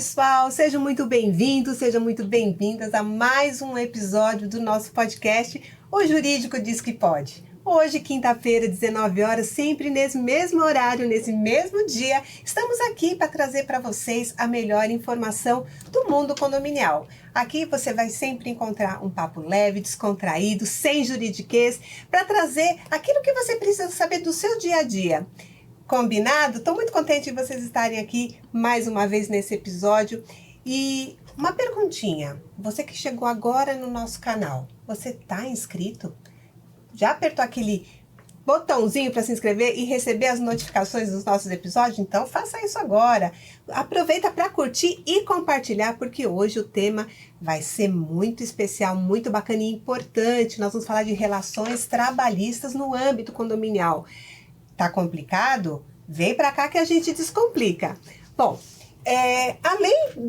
pessoal, sejam muito bem-vindos, sejam muito bem-vindas a mais um episódio do nosso podcast O Jurídico Diz Que Pode. Hoje, quinta-feira, 19 horas, sempre nesse mesmo horário, nesse mesmo dia, estamos aqui para trazer para vocês a melhor informação do mundo condominial. Aqui você vai sempre encontrar um papo leve, descontraído, sem juridiquês, para trazer aquilo que você precisa saber do seu dia a dia. Combinado? Estou muito contente de vocês estarem aqui mais uma vez nesse episódio. E uma perguntinha, você que chegou agora no nosso canal, você está inscrito? Já apertou aquele botãozinho para se inscrever e receber as notificações dos nossos episódios? Então faça isso agora. Aproveita para curtir e compartilhar, porque hoje o tema vai ser muito especial, muito bacana e importante. Nós vamos falar de relações trabalhistas no âmbito condominial. Tá complicado? Vem para cá que a gente descomplica. Bom, além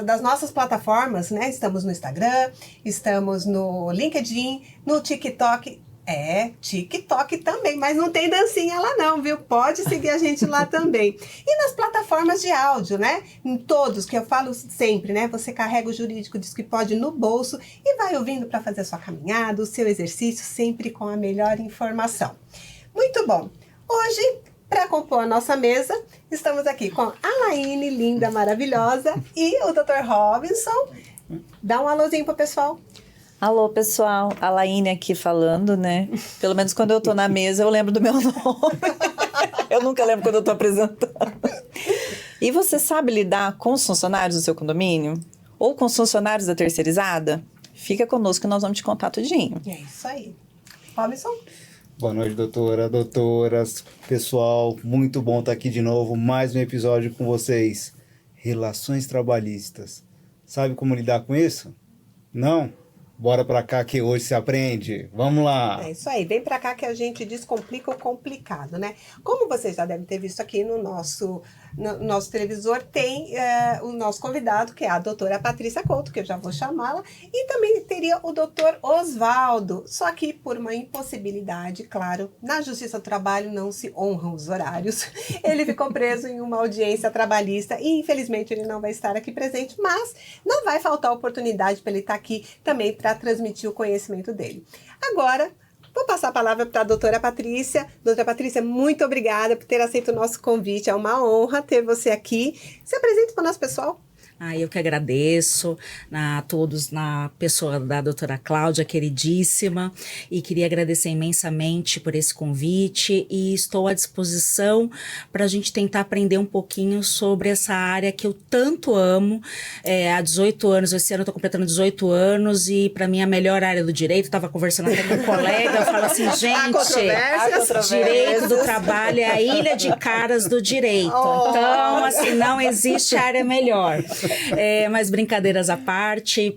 das nossas plataformas, né? Estamos no Instagram, estamos no LinkedIn, no TikTok. TikTok também, mas não tem dancinha lá não, viu? Pode seguir a gente lá também. E nas plataformas de áudio, né? Em todos, que eu falo sempre, né? Você carrega o Jurídico Diz Que Pode no bolso e vai ouvindo para fazer a sua caminhada, o seu exercício, sempre com a melhor informação. Muito bom. Hoje, para compor a nossa mesa, estamos aqui com a Laine, linda, maravilhosa, e o Dr. Robinson. Dá um alôzinho pro pessoal. Alô, pessoal. A Laine aqui falando, né? Pelo menos quando eu tô na mesa, eu lembro do meu nome. Eu nunca lembro quando eu tô apresentando. E você sabe lidar com os funcionários do seu condomínio? Ou com os funcionários da terceirizada? Fica conosco que nós vamos te contar tudinho. É isso aí. Robinson? Boa noite, doutoras, pessoal, muito bom estar aqui de novo, mais um episódio com vocês. Relações trabalhistas. Sabe como lidar com isso? Não? Bora pra cá que hoje se aprende. Vamos lá. É isso aí, vem pra cá que a gente descomplica o complicado, né? Como vocês já devem ter visto aqui no nosso televisor, tem o nosso convidado, que é a doutora Patrícia Couto, que eu já vou chamá-la, e também teria o doutor Osvaldo, só que por uma impossibilidade, claro, na Justiça do Trabalho não se honram os horários. Ele ficou preso em uma audiência trabalhista e infelizmente ele não vai estar aqui presente, mas não vai faltar oportunidade para ele estar aqui também para transmitir o conhecimento dele. Agora, vou passar a palavra para a doutora Patrícia. Doutora Patrícia, muito obrigada por ter aceito o nosso convite. É uma honra ter você aqui. Se apresente para o nosso pessoal. Eu que agradeço a todos, na pessoa da doutora Cláudia, queridíssima, e queria agradecer imensamente por esse convite e estou à disposição para a gente tentar aprender um pouquinho sobre essa área que eu tanto amo. Há 18 anos, esse ano eu estou completando 18 anos e para mim a melhor área do direito, estava conversando até com um colega, eu falo assim, gente, direito do trabalho é a ilha de caras do direito, então assim, não existe área melhor. Mas brincadeiras à parte,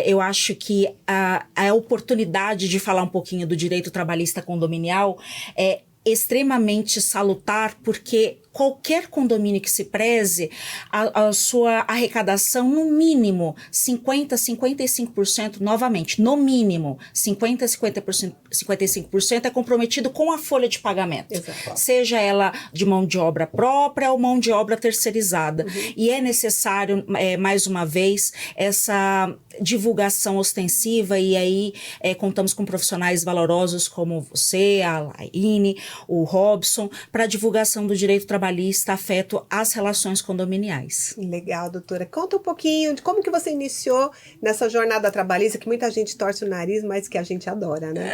eu acho que a oportunidade de falar um pouquinho do direito trabalhista condominial é extremamente salutar, porque qualquer condomínio que se preze, a sua arrecadação, no mínimo, 55%, novamente, no mínimo, 55% é comprometido com a folha de pagamento. Exato. Seja ela de mão de obra própria ou mão de obra terceirizada. Uhum. E é necessário, mais uma vez, essa divulgação ostensiva, e aí contamos com profissionais valorosos como você, a Laine, o Robson, para a divulgação do direito trabalhista afeto às relações condominiais. Legal, doutora. Conta um pouquinho de como que você iniciou nessa jornada trabalhista, que muita gente torce o nariz, mas que a gente adora, né?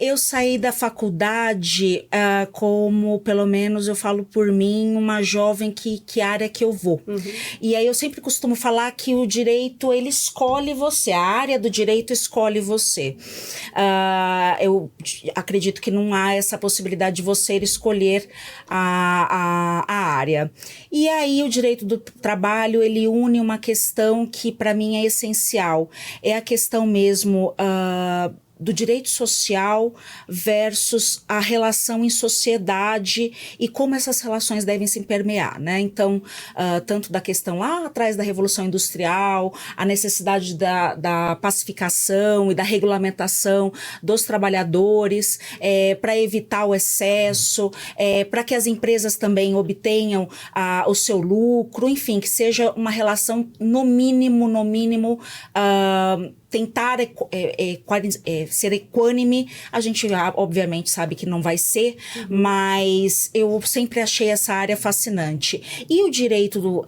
Eu saí da faculdade como, pelo menos eu falo por mim, uma jovem que área que eu vou. Uhum. E aí eu sempre costumo falar que o direito, ele escolhe você, a área do direito escolhe você. Eu acredito que não há essa possibilidade de você escolher a área. E aí o direito do trabalho, ele une uma questão que para mim é essencial, é a questão mesmo do direito social versus a relação em sociedade e como essas relações devem se permear, né? Então, tanto da questão lá atrás da Revolução Industrial, a necessidade da pacificação e da regulamentação dos trabalhadores, para evitar o excesso, para que as empresas também obtenham o seu lucro, enfim, que seja uma relação no mínimo, tentar ser equânime. A gente obviamente sabe que não vai ser, mas eu sempre achei essa área fascinante. E o direito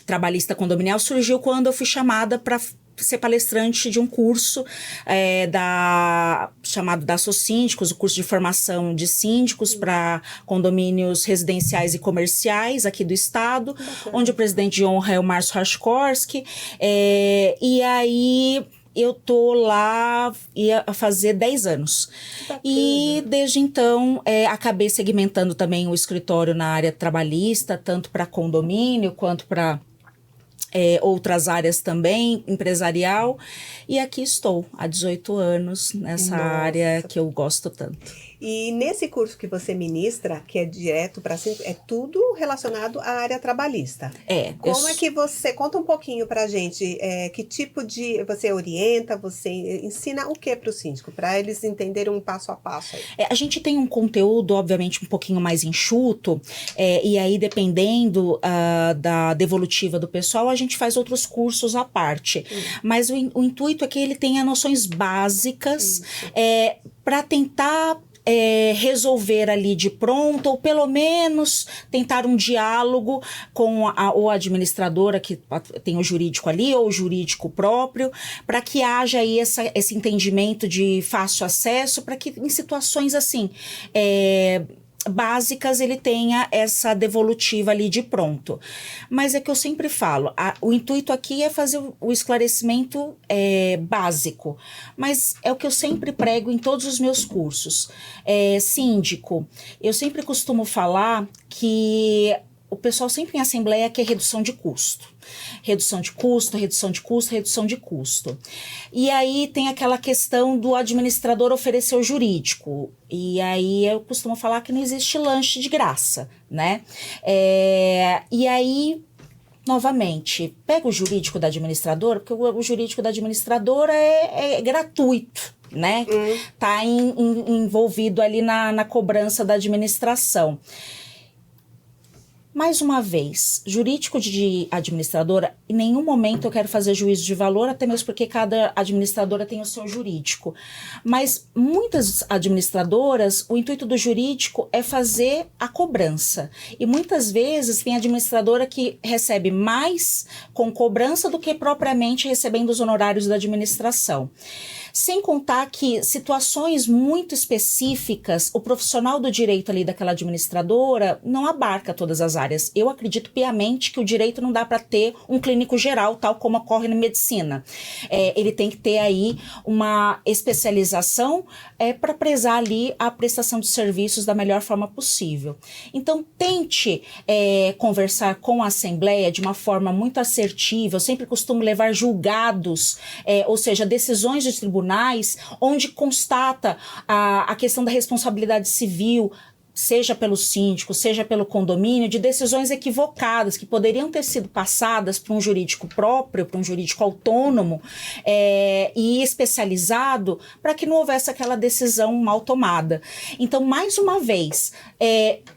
trabalhista condominial surgiu quando eu fui chamada para ser palestrante de um curso chamado da Assosíndicos, o curso de formação de síndicos para condomínios residenciais e comerciais aqui do estado, onde o presidente de honra é o Márcio Rashkorsky, e aí eu tô lá, ia fazer 10 anos. E desde então, acabei segmentando também o escritório na área trabalhista, tanto para condomínio quanto para outras áreas também, empresarial, e aqui estou há 18 anos nessa área que eu gosto tanto. E nesse curso que você ministra, que é direto para síndicos, é tudo relacionado à área trabalhista. Como é que você, conta um pouquinho pra gente, que tipo de, você orienta, você ensina o que para o síndico, para eles entenderem um passo a passo aí? A gente tem um conteúdo, obviamente, um pouquinho mais enxuto, e aí dependendo da devolutiva do pessoal, a gente faz outros cursos à parte. Mas o intuito é que ele tenha noções básicas para tentar resolver ali de pronto, ou pelo menos tentar um diálogo com ou a administradora que tem o jurídico ali, ou o jurídico próprio, para que haja aí esse entendimento de fácil acesso, para que em situações assim básicas ele tenha essa devolutiva ali de pronto. Mas é que eu sempre falo, o intuito aqui é fazer o esclarecimento básico, mas é o que eu sempre prego em todos os meus cursos. Síndico, eu sempre costumo falar que o pessoal sempre em assembleia quer redução de custo. Redução de custo, redução de custo, redução de custo. E aí tem aquela questão do administrador oferecer o jurídico. E aí eu costumo falar que não existe lanche de graça, né? E aí, novamente, pega o jurídico da administradora, porque o jurídico da administradora é gratuito, né? Tá envolvido ali na cobrança da administração. Mais uma vez, jurídico de administradora, em nenhum momento eu quero fazer juízo de valor, até mesmo porque cada administradora tem o seu jurídico. Mas muitas administradoras, o intuito do jurídico é fazer a cobrança. E muitas vezes tem administradora que recebe mais com cobrança do que propriamente recebendo os honorários da administração. Sem contar que situações muito específicas, o profissional do direito ali daquela administradora não abarca todas as áreas. Eu acredito piamente que o direito não dá para ter um clínico geral, tal como ocorre na medicina. Ele tem que ter aí uma especialização para prezar ali a prestação de serviços da melhor forma possível. Então, tente conversar com a Assembleia de uma forma muito assertiva. Eu sempre costumo levar julgados, ou seja, decisões de tribunais, onde constata a questão da responsabilidade civil, seja pelo síndico, seja pelo condomínio, de decisões equivocadas que poderiam ter sido passadas para um jurídico próprio, para um jurídico autônomo e especializado, para que não houvesse aquela decisão mal tomada. Então, mais uma vez,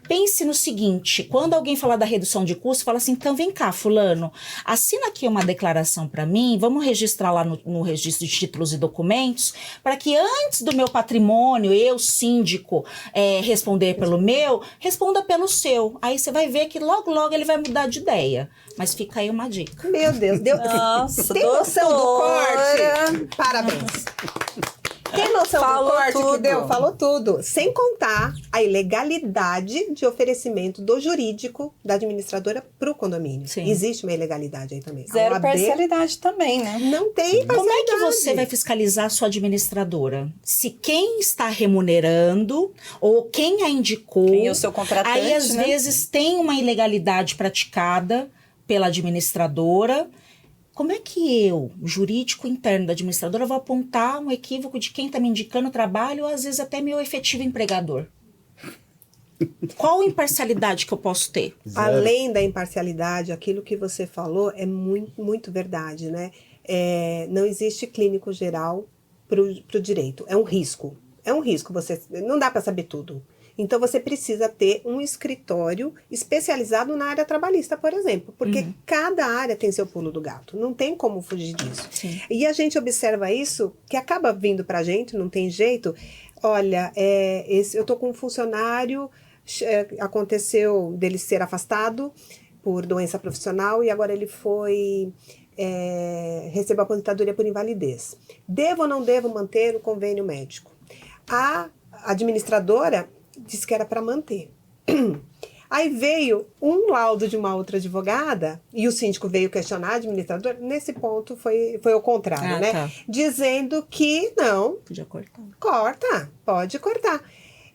pense no seguinte, quando alguém falar da redução de custo, fala assim, então vem cá, fulano, assina aqui uma declaração para mim, vamos registrar lá no registro de títulos e documentos, para que antes do meu patrimônio, eu, síndico, responder pelo meu, responda pelo seu. Aí você vai ver que logo, logo ele vai mudar de ideia. Mas fica aí uma dica. Meu Deus, Nossa, tem noção do corte? Parabéns. Tem noção do corte que deu? Falou tudo. Sem contar a ilegalidade de oferecimento do jurídico da administradora para o condomínio. Sim. Existe uma ilegalidade aí também. Zero parcialidade também, né? Não tem parcialidade. Como é que você vai fiscalizar a sua administradora? Se quem está remunerando ou quem a indicou... Quem é o seu contratante, aí, às vezes, tem uma ilegalidade praticada pela administradora como é que eu, jurídico interno da administradora, vou apontar um equívoco de quem está me indicando o trabalho, ou às vezes até meu efetivo empregador? Qual imparcialidade que eu posso ter? Zero. Além da imparcialidade, aquilo que você falou é muito, muito verdade, né? Não existe clínico geral para o direito. É um risco. É um risco. Não dá para saber tudo. Então, você precisa ter um escritório especializado na área trabalhista, por exemplo. Porque cada área tem seu pulo do gato. Não tem como fugir disso. Sim. E a gente observa isso, que acaba vindo para a gente, não tem jeito. Olha, eu estou com um funcionário, aconteceu dele ser afastado por doença profissional e agora ele recebeu aposentadoria por invalidez. Devo ou não devo manter o convênio médico? A administradora disse que era para manter. Aí veio um laudo de uma outra advogada e o síndico veio questionar a administradora. Nesse ponto foi o contrário, né? Tá. Dizendo que não, Podia cortar. pode cortar.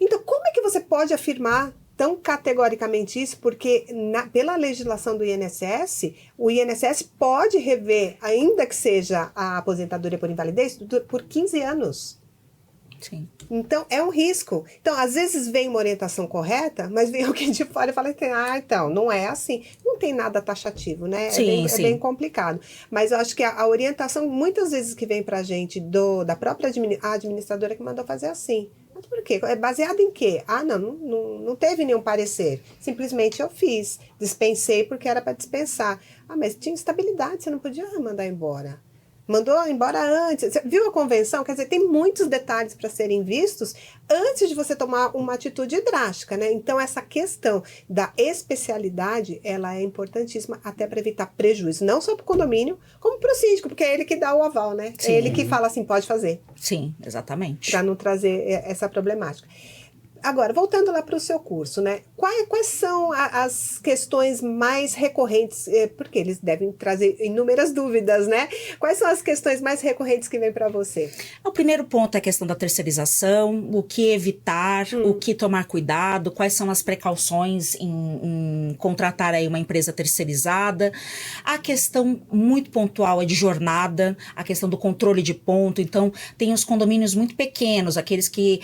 Então, como é que você pode afirmar tão categoricamente isso? Porque pela legislação do INSS, o INSS pode rever, ainda que seja a aposentadoria por invalidez, por 15 anos. Sim. Então, é um risco. Então, às vezes vem uma orientação correta, mas vem alguém de fora e fala, então, não é assim. Não tem nada taxativo, né? Sim, é bem complicado. Mas eu acho que a orientação, muitas vezes que vem pra gente da própria administradora que mandou fazer assim. Mas por quê? É baseado em quê? Não teve nenhum parecer. Simplesmente eu fiz. Dispensei porque era para dispensar. Mas tinha estabilidade, você não podia mandar embora. Mandou embora antes. Você viu a convenção? Quer dizer, tem muitos detalhes para serem vistos antes de você tomar uma atitude drástica, né? Então, essa questão da especialidade, ela é importantíssima até para evitar prejuízo. Não só para o condomínio, como para o síndico, porque é ele que dá o aval, né? Sim. É ele que fala assim, pode fazer. Sim, exatamente. Para não trazer essa problemática. Agora, voltando lá para o seu curso, né? Quais são as questões mais recorrentes? Porque eles devem trazer inúmeras dúvidas, né? Quais são as questões mais recorrentes que vêm para você? O primeiro ponto é a questão da terceirização, o que evitar, o que tomar cuidado, quais são as precauções em contratar aí uma empresa terceirizada. A questão muito pontual é de jornada, a questão do controle de ponto. Então, tem os condomínios muito pequenos, aqueles que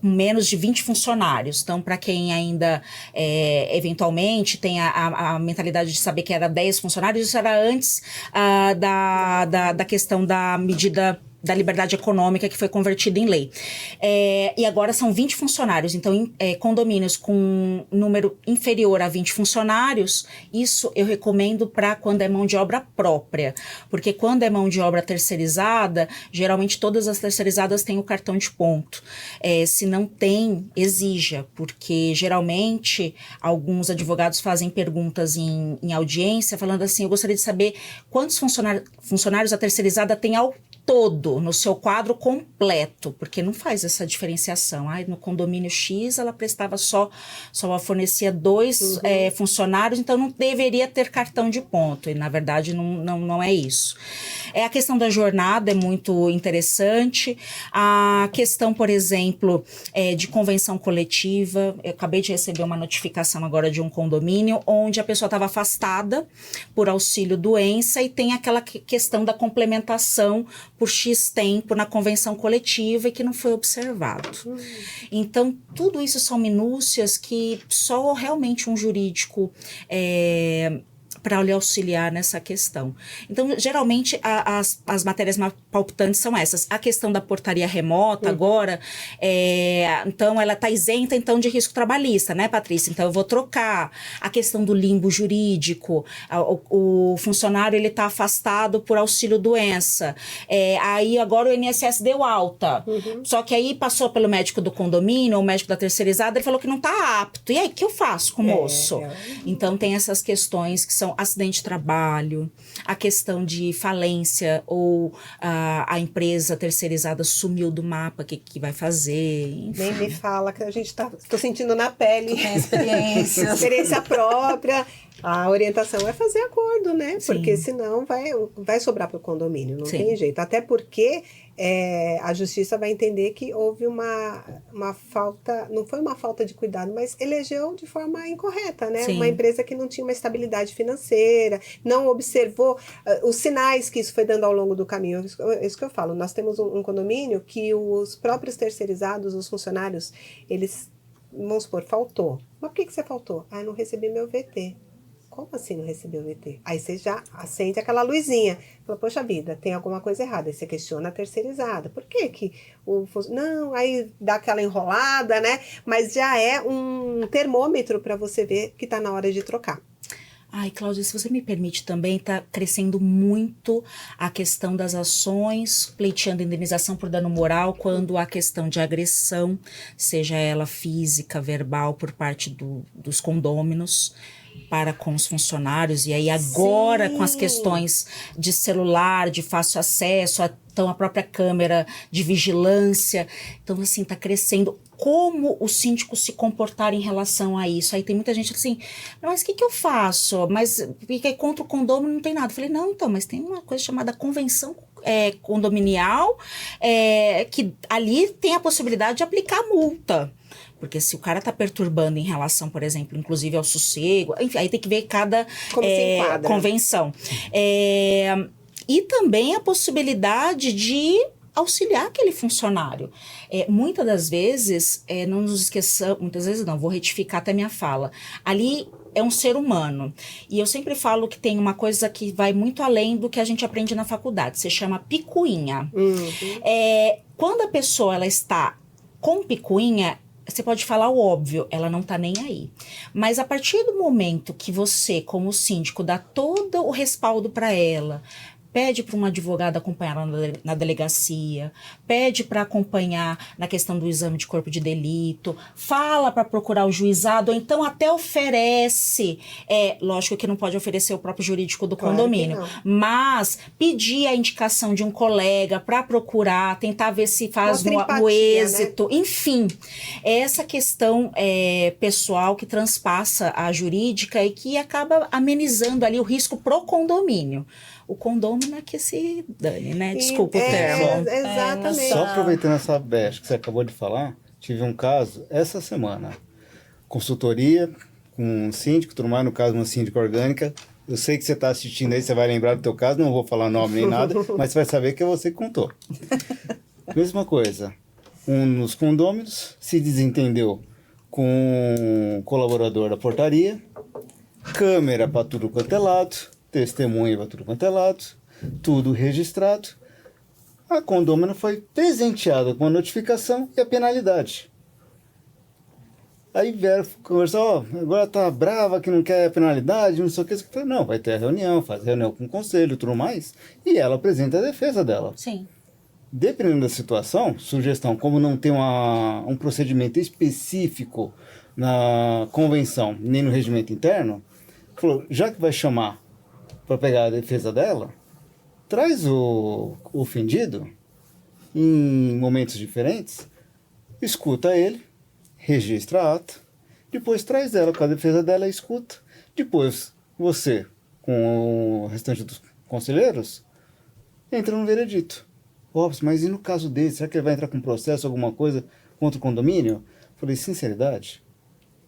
com menos de 20 funcionários. Então, para quem ainda eventualmente tem a mentalidade de saber que era 10 funcionários, isso era antes da questão da medida da liberdade econômica que foi convertida em lei. E agora são 20 funcionários. Então, condomínios com número inferior a 20 funcionários, isso eu recomendo para quando é mão de obra própria. Porque quando é mão de obra terceirizada, geralmente todas as terceirizadas têm o cartão de ponto. Se não tem, exija, porque geralmente alguns advogados fazem perguntas em audiência, falando assim, eu gostaria de saber quantos funcionários a terceirizada tem ao todo, no seu quadro completo, porque não faz essa diferenciação. No condomínio X, ela prestava só fornecia 2 funcionários, então não deveria ter cartão de ponto, e na verdade não é isso. A questão da jornada é muito interessante, a questão, por exemplo, de convenção coletiva. Eu acabei de receber uma notificação agora de um condomínio, onde a pessoa estava afastada por auxílio doença e tem aquela questão da complementação por X tempo na convenção coletiva e que não foi observado. Então, tudo isso são minúcias que só realmente um jurídico para lhe auxiliar nessa questão. Então, geralmente, as matérias mais palpitantes são essas. A questão da portaria remota agora, então, ela está isenta, então, de risco trabalhista, né, Patrícia? Então, eu vou trocar. A questão do limbo jurídico, o funcionário, ele está afastado por auxílio-doença. Aí, agora, o INSS deu alta. Só que aí, passou pelo médico do condomínio, ou o médico da terceirizada, ele falou que não está apto. E aí, o que eu faço com o moço? Então, tem essas questões que são acidente de trabalho, a questão de falência ou a empresa terceirizada sumiu do mapa, o que vai fazer, enfim. Nem me fala que a gente tô sentindo na pele. Tem experiência. Experiência própria. A orientação é fazer acordo, né? Sim. Porque senão vai sobrar para o condomínio, não Sim. tem jeito. Até porque a justiça vai entender que houve uma falta, não foi uma falta de cuidado, mas elegeu de forma incorreta, né? Sim. Uma empresa que não tinha uma estabilidade financeira, não observou os sinais que isso foi dando ao longo do caminho. Isso que eu falo, nós temos um condomínio que os próprios terceirizados, os funcionários, eles, vamos supor, faltou. Mas por que você faltou? Ah, eu não recebi meu VT. Como assim não recebeu o VT? Aí você já acende aquela luzinha. Fala, poxa vida, tem alguma coisa errada. Aí você questiona a terceirizada. Por que que não, aí dá aquela enrolada, né? Mas já é um termômetro para você ver que está na hora de trocar. Ai, Cláudia, se você me permite também, está crescendo muito a questão das ações, pleiteando indenização por dano moral, quando a questão de agressão, seja ela física, verbal, por parte dos condôminos, para com os funcionários, e aí agora Sim. com as questões de celular, de fácil acesso, então a própria câmera de vigilância, então assim, está crescendo. Como os síndicos se comportarem em relação a isso? Aí tem muita gente assim, mas o que eu faço? Mas porque contra o condômino não tem nada. Eu falei, não, então, mas tem uma coisa chamada convenção condominial, que ali tem a possibilidade de aplicar multa. Porque se o cara tá perturbando em relação, por exemplo, inclusive ao sossego, enfim, aí tem que ver cada Como se enquadra. convenção. E também a possibilidade de auxiliar aquele funcionário. Muitas das vezes, não nos esqueçamos, muitas vezes não, vou retificar até minha fala. Ali é um ser humano. E eu sempre falo que tem uma coisa que vai muito além do que a gente aprende na faculdade. Se chama picuinha. Uhum. Quando a pessoa ela está com picuinha, você pode falar o óbvio, ela não tá nem aí. Mas a partir do momento que você, como síndico, dá todo o respaldo para ela, pede para um advogado acompanhar na delegacia, pede para acompanhar na questão do exame de corpo de delito, fala para procurar o juizado, ou então até oferece, lógico que não pode oferecer o próprio jurídico do Claro condomínio, que não. mas pedir a indicação de um colega para procurar, tentar ver se faz Mostra no empatia, êxito, enfim, essa questão pessoal que transpassa a jurídica e que acaba amenizando ali o risco pro condomínio. O condômino é que se dane, né? Desculpa o termo. Exatamente. Só aproveitando essa brecha que você acabou de falar, tive um caso essa semana. Consultoria com um síndico, tudo mais, no caso uma síndica orgânica. Eu sei que você está assistindo aí, você vai lembrar do teu caso, não vou falar nome nem nada, mas você vai saber que é você que contou. Mesma coisa, um dos condôminos se desentendeu com o colaborador da portaria, câmera para tudo quanto é lado, testemunha para tudo quanto é lado, tudo registrado. A condômina foi presenteada com a notificação e a penalidade. Aí vieram conversar, agora tá brava que não quer penalidade, não sei o que. Eu falei, não, vai ter a reunião, faz reunião com o conselho e tudo mais, e ela apresenta a defesa dela. Sim. Dependendo da situação, sugestão, como não tem um procedimento específico na convenção, nem no regimento interno, falou, já que vai chamar para pegar a defesa dela, traz o ofendido em momentos diferentes, escuta ele, registra a ata, depois traz ela com a defesa dela e escuta. Depois você, com o restante dos conselheiros, entra no veredito. Mas e no caso dele, será que ele vai entrar com processo, alguma coisa contra o condomínio? Falei, sinceridade,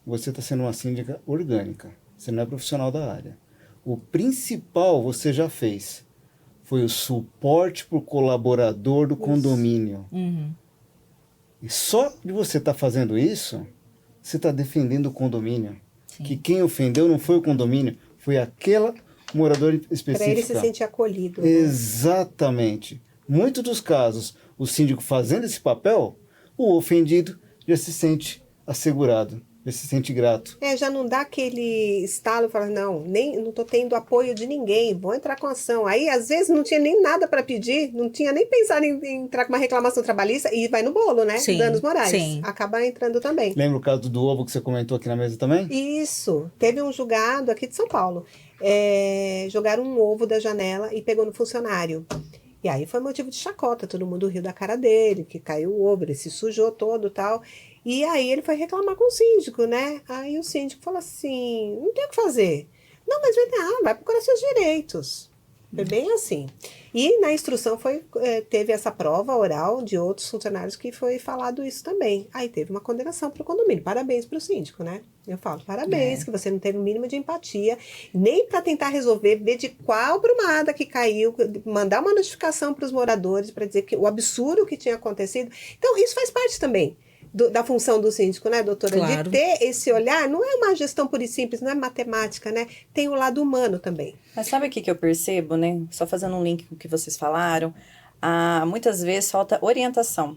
você está sendo uma síndica orgânica, você não é profissional da área. O principal você já fez, foi o suporte para o colaborador do condomínio. Uhum. E só de você estar fazendo isso, você está defendendo o condomínio. Sim. Que quem ofendeu não foi o condomínio, foi aquela morador específica. Para ele se sentir acolhido. Né? Exatamente. Muitos dos casos, o síndico fazendo esse papel, o ofendido já se sente assegurado, já se sente grato. Já não dá aquele estalo e fala, não tô tendo apoio de ninguém, vou entrar com ação. Aí, às vezes, não tinha nem nada para pedir, não tinha nem pensado em entrar com uma reclamação trabalhista e vai no bolo, né? Sim, Danos morais. sim. Acaba entrando também. Lembra o caso do ovo que você comentou aqui na mesa também? Isso. Teve um julgado aqui de São Paulo. Jogaram um ovo da janela e pegou no funcionário. E aí foi motivo de chacota, todo mundo riu da cara dele, que caiu o ovo, ele se sujou todo e tal. E aí ele foi reclamar com o síndico, né? Aí o síndico falou assim, não tem o que fazer. Não, mas vai procurar seus direitos. Foi bem assim. E na instrução teve essa prova oral de outros funcionários que foi falado isso também. Aí teve uma condenação para o condomínio. Parabéns para o síndico, né? Eu falo, parabéns, que você não teve o mínimo de empatia, nem para tentar resolver, ver de qual brumada que caiu, mandar uma notificação para os moradores para dizer que o absurdo que tinha acontecido. Então, isso faz parte também da função do síndico, né, doutora? Claro. De ter esse olhar, não é uma gestão pura e simples, não é matemática, né? Tem o lado humano também. Mas sabe o que eu percebo, né? Só fazendo um link com o que vocês falaram, muitas vezes falta orientação.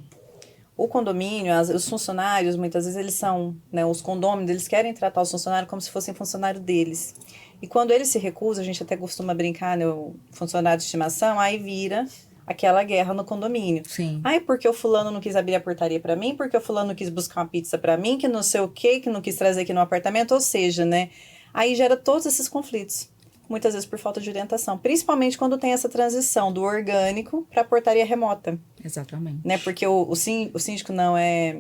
O condomínio, os funcionários, muitas vezes eles são, né, os condôminos, eles querem tratar os funcionários como se fossem funcionário deles. E quando eles se recusam, a gente até costuma brincar, né, o funcionário de estimação, aí vira aquela guerra no condomínio. Sim. Ai, porque o fulano não quis abrir a portaria pra mim, porque o fulano não quis buscar uma pizza pra mim, que não sei o quê, que não quis trazer aqui no apartamento, ou seja, né? Aí gera todos esses conflitos. Muitas vezes por falta de orientação. Principalmente quando tem essa transição do orgânico pra portaria remota. Exatamente. Né? Porque o síndico não é...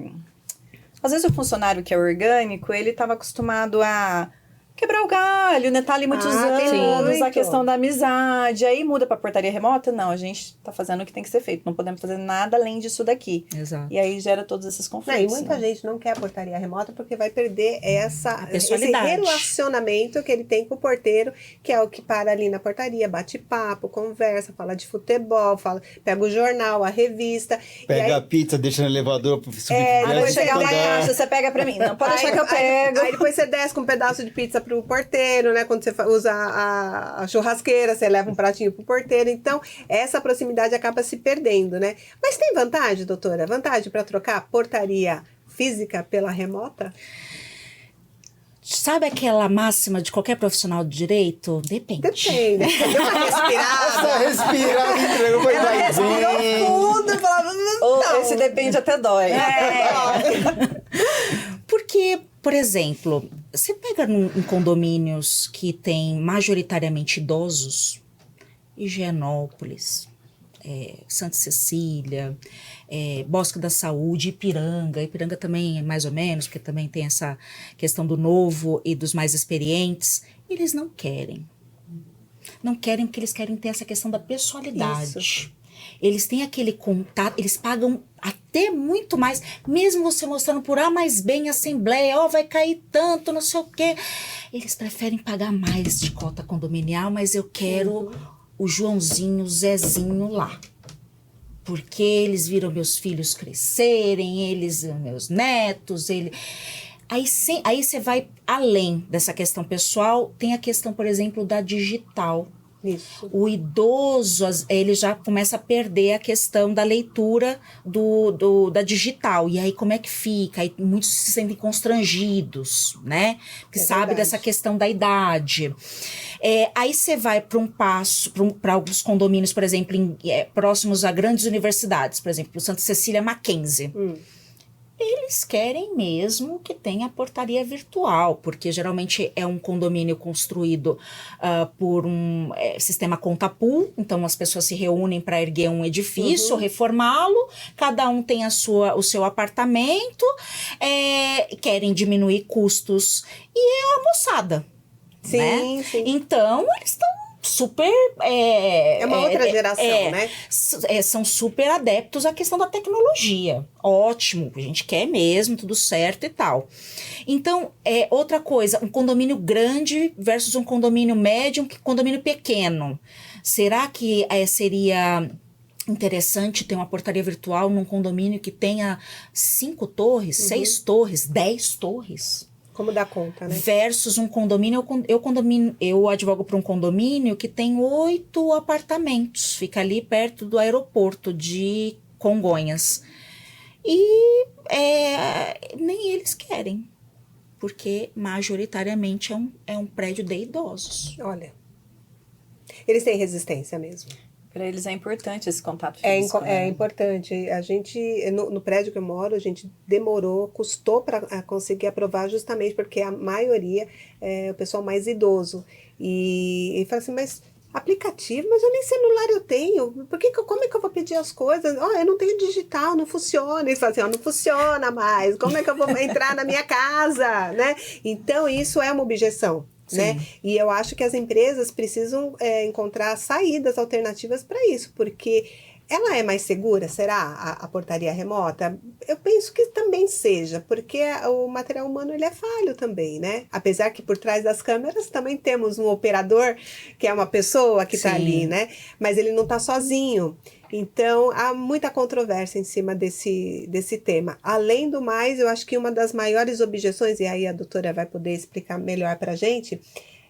Às vezes o funcionário que é orgânico, ele estava acostumado a quebrar o galho, né? Tá ali muitos tem anos, a muito. questão da amizade. Aí muda pra portaria remota? Não, a gente tá fazendo o que tem que ser feito. Não podemos fazer nada além disso daqui. Exato. E aí gera todos esses Não, conflitos. e muita né? gente não quer a portaria remota porque vai perder esse pessoalidade. relacionamento que ele tem com o porteiro, que é o que para ali na portaria, bate papo, conversa, fala de futebol, pega o jornal, a revista. Pega e aí, a pizza, deixa no elevador pro subir Quando chegar lá em casa, você pega pra mim. Não, pode deixar que eu pego. Aí depois você desce com um pedaço de pizza pro porteiro, né? Quando você usa a churrasqueira, você leva um pratinho pro porteiro. Então, essa proximidade acaba se perdendo, né? Mas tem vantagem, doutora? Vantagem para trocar a portaria física pela remota? Sabe aquela máxima de qualquer profissional de direito? Depende. Depende. Deu uma respirada. Essa respirada entregou, foi Ela respirou fundo e falava, não. Esse depende até dói. Porque, por exemplo, você pega em condomínios que tem majoritariamente idosos, Higienópolis, Santa Cecília, Bosque da Saúde, Ipiranga também é mais ou menos, porque também tem essa questão do novo e dos mais experientes, eles não querem. Não querem porque eles querem ter essa questão da pessoalidade. Isso. Eles têm aquele contato, eles pagam até muito mais, mesmo você mostrando por A mais B em assembleia, vai cair tanto, não sei o quê. Eles preferem pagar mais de cota condominial, mas eu quero o Joãozinho, o Zezinho lá. Porque eles viram meus filhos crescerem, eles meus netos, Aí você vai além dessa questão pessoal, tem a questão, por exemplo, da digital. Isso. O idoso, ele já começa a perder a questão da leitura da digital. E aí, como é que fica? Aí, muitos se sentem constrangidos, né? Porque sabe verdade. dessa questão da idade. Aí você vai para alguns condomínios, por exemplo, próximos a grandes universidades. Por exemplo, Santa Cecília Mackenzie. Eles querem mesmo que tenha portaria virtual, porque geralmente é um condomínio construído por um sistema conta-pool, então as pessoas se reúnem para erguer um edifício, reformá-lo, cada um tem o seu apartamento, querem diminuir custos, e é uma moçada. Sim, né? sim. Então, eles estão super... É uma outra geração, né? São super adeptos à questão da tecnologia. Ótimo, a gente quer mesmo, tudo certo e tal. Então, outra coisa, um condomínio grande versus um condomínio médio, um condomínio pequeno. Será que seria interessante ter uma portaria virtual num condomínio que tenha 5 torres, 6 torres, 10 torres? Como dá conta, né? Versus um condomínio, eu advogo para um condomínio que tem 8 apartamentos, fica ali perto do aeroporto de Congonhas. E nem eles querem, porque majoritariamente é um prédio de idosos. Olha, eles têm resistência mesmo. Para eles é importante esse contato físico. É importante. A gente, no prédio que eu moro, a gente custou para conseguir aprovar justamente porque a maioria é o pessoal mais idoso. E fala assim, mas aplicativo, mas eu nem celular eu tenho. Como é que eu vou pedir as coisas? Eu não tenho digital, não funciona. Eles falam assim, não funciona mais. Como é que eu vou entrar na minha casa? Né? Então, isso é uma objeção né? E eu acho que as empresas precisam encontrar saídas alternativas para isso, porque ela é mais segura, será, a portaria remota? Eu penso que também seja, porque o material humano ele é falho também, né? Apesar que por trás das câmeras também temos um operador, que é uma pessoa que está ali, né? Mas ele não está sozinho. Então, há muita controvérsia em cima desse tema. Além do mais, eu acho que uma das maiores objeções, e aí a doutora vai poder explicar melhor para a gente,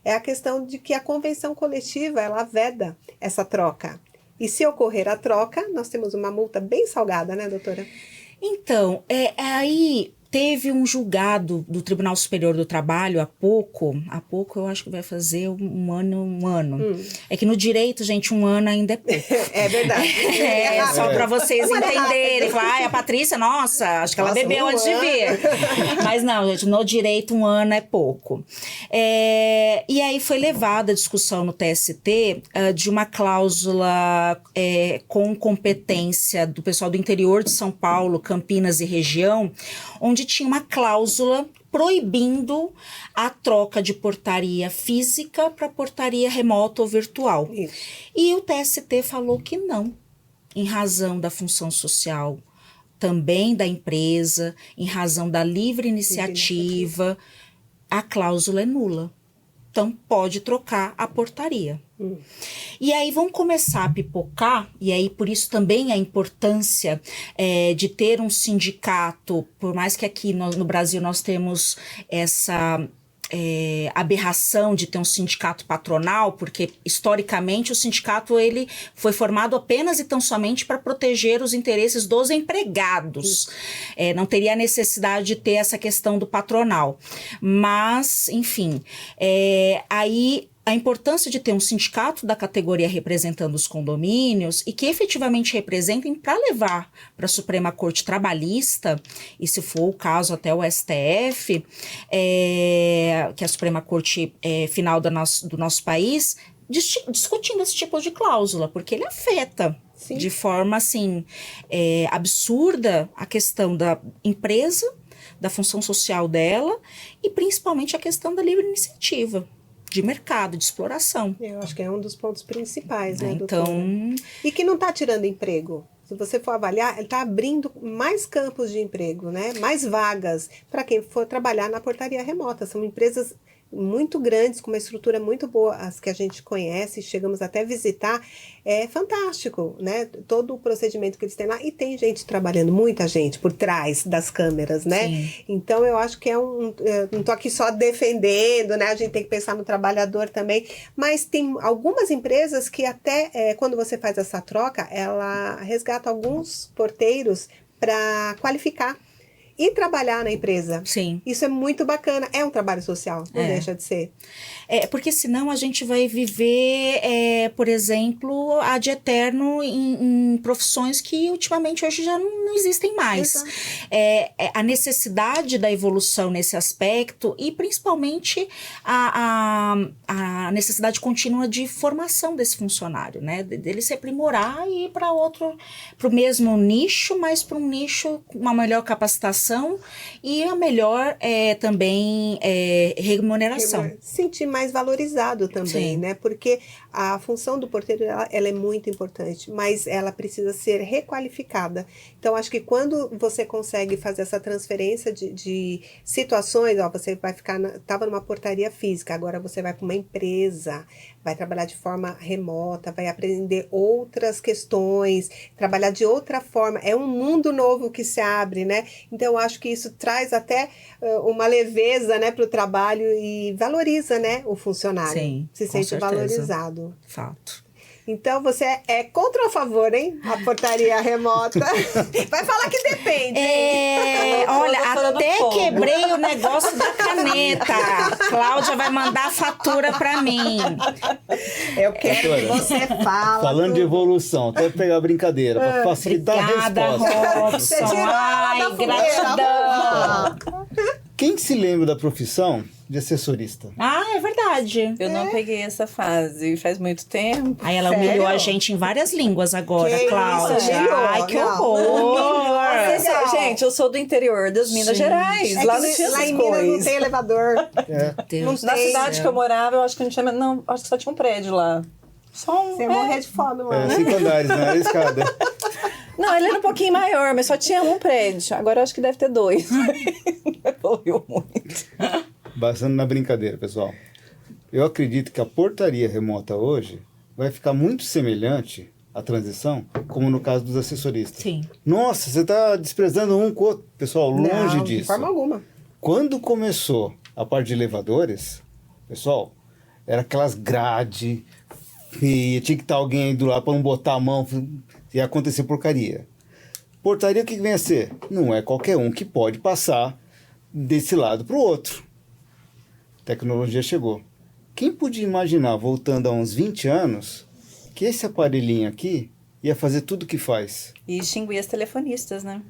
é a questão de que a convenção coletiva, ela veda essa troca. E se ocorrer a troca, nós temos uma multa bem salgada, né, doutora? Então, aí teve um julgado do Tribunal Superior do Trabalho há pouco eu acho que vai fazer um ano. É que no direito, gente, um ano ainda é pouco. É verdade. Só para vocês entenderem. Ai, a Patrícia, nossa, acho que ela bebeu antes de vir. Mas não, gente, no direito um ano é pouco. E aí foi levada a discussão no TST de uma cláusula com competência do pessoal do interior de São Paulo, Campinas e região, onde tinha uma cláusula proibindo a troca de portaria física para portaria remota ou virtual. Isso. E o TST falou que não, em razão da função social também da empresa, em razão da livre iniciativa, a cláusula é nula. Então, pode trocar a portaria. E aí vão começar a pipocar, e aí por isso também a importância de ter um sindicato, por mais que aqui no Brasil nós temos essa aberração de ter um sindicato patronal, porque historicamente o sindicato ele foi formado apenas e tão somente para proteger os interesses dos empregados. Não teria necessidade de ter essa questão do patronal. Mas, enfim, aí a importância de ter um sindicato da categoria representando os condomínios e que efetivamente representem para levar para a Suprema Corte Trabalhista, e se for o caso até o STF, que é a Suprema Corte final do nosso país, discutindo esse tipo de cláusula, porque ele afeta de forma assim, absurda a questão da empresa, da função social dela e principalmente a questão da livre iniciativa de mercado, de exploração. Eu acho que é um dos pontos principais, né, então... doutora? E que não está tirando emprego. Se você for avaliar, ele está abrindo mais campos de emprego, né? Mais vagas para quem for trabalhar na portaria remota. São empresas muito grandes, com uma estrutura muito boa, as que a gente conhece, chegamos até a visitar, é fantástico, né? Todo o procedimento que eles têm lá, e tem gente trabalhando, muita gente por trás das câmeras, né? Sim. Então eu acho que não tô aqui só defendendo, né? A gente tem que pensar no trabalhador também, mas tem algumas empresas que até, quando você faz essa troca, ela resgata alguns porteiros para qualificar e trabalhar na empresa. Sim. Isso é muito bacana. É um trabalho social, não deixa de ser. Porque senão a gente vai viver, por exemplo, ad eterno em profissões que ultimamente hoje já não existem mais. A necessidade da evolução nesse aspecto e principalmente a necessidade contínua de formação desse funcionário, né? Dele se aprimorar e ir para o mesmo nicho, mas para um nicho com uma melhor capacitação e a melhor também remuneração. Sentir mais valorizado também, né? Porque a função do porteiro ela é muito importante, mas ela precisa ser requalificada. Então, acho que quando você consegue fazer essa transferência de situações, você vai estava numa portaria física, agora você vai para uma empresa, vai trabalhar de forma remota, vai aprender outras questões, trabalhar de outra forma. É um mundo novo que se abre, né? Então, eu acho que isso traz até uma leveza, né, para o trabalho e valoriza, né, o funcionário. Sim, se sente certeza. valorizado. Fato. Então, você é contra ou a favor, hein? A portaria remota. Vai falar que depende. Olha, até quebrei o negócio da caneta. Cláudia vai mandar a fatura pra mim. Eu quero que você fale. Falando de evolução, até pegar a brincadeira, para facilitar Obrigada, a resposta. Robson. Ai, gratidão. Quem se lembra da profissão de assessorista? Ah, é verdade. Eu não peguei essa fase, faz muito tempo. Aí ela Sério? humilhou a gente em várias línguas agora, Que Cláudia. isso, humilhou? Ai, que Não. horror! Legal. Gente, eu sou do interior das Minas Gente. Gerais. É Lá que não tinha lá essas em Minas não coisas. tem elevador. Deus Na do cidade céu. que eu morava, eu acho que não tinha. Não, acho que só tinha um prédio lá. Só um. Você ia morrer de fome lá. É, 5 andares, não era escada. Não, ele era um pouquinho maior, mas só tinha um prédio. Agora eu acho que deve ter 2. Evoluiu muito. Bastante na brincadeira, pessoal. Eu acredito que a portaria remota hoje vai ficar muito semelhante à transição, como no caso dos assessoristas. Sim. Nossa, você está desprezando um com o outro. Pessoal, longe Não, disso. de forma alguma. Quando começou a parte de elevadores, pessoal, era aquelas grades, e tinha que estar alguém aí do lado para não botar a mão, ia acontecer porcaria. Portaria, o que vem a ser? Não é qualquer um que pode passar desse lado para o outro. Tecnologia chegou. Quem podia imaginar, voltando a uns 20 anos, que esse aparelhinho aqui ia fazer tudo o que faz? E extinguir as telefonistas, né?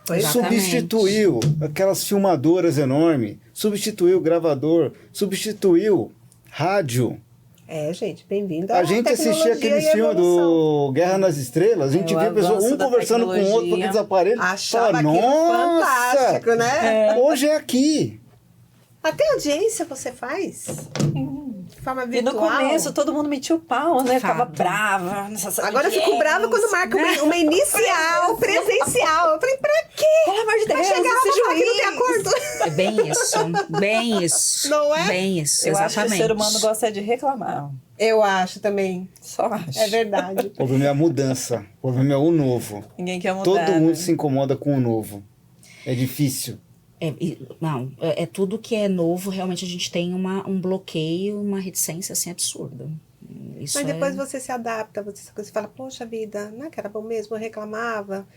Exatamente. Substituiu aquelas filmadoras enormes, substituiu o gravador, substituiu rádio. É, gente, bem-vindo. A gente assistia aqueles filmes do Guerra nas Estrelas, a gente É, o via pessoas, avanço um da conversando com o outro com tecnologia. aqueles aparelhos. Achava Fala, aquilo nossa, fantástico, né? hoje é aqui. Até audiência você faz? De forma E no virtual? começo todo mundo metia o pau, né? Ficava Fato. brava. Agora eu fico brava quando marca uma inicial presencial. Eu falei, pra quê? Pelo amor de Vai Deus, chegar lá esse pra falar que não juiz. tem acordo. É bem isso. Bem isso. Não é? Bem isso, Eu acho exatamente. que o ser humano gosta de reclamar. Eu acho também. Só acho. É verdade. O problema é a mudança, o problema é o novo. Ninguém quer mudar. Todo mundo né? se incomoda com o novo. É difícil. É tudo que é novo, realmente a gente tem um bloqueio, uma reticência assim absurda. Isso Mas depois é... você se adapta, você fala, poxa vida, não é que era bom mesmo, eu reclamava.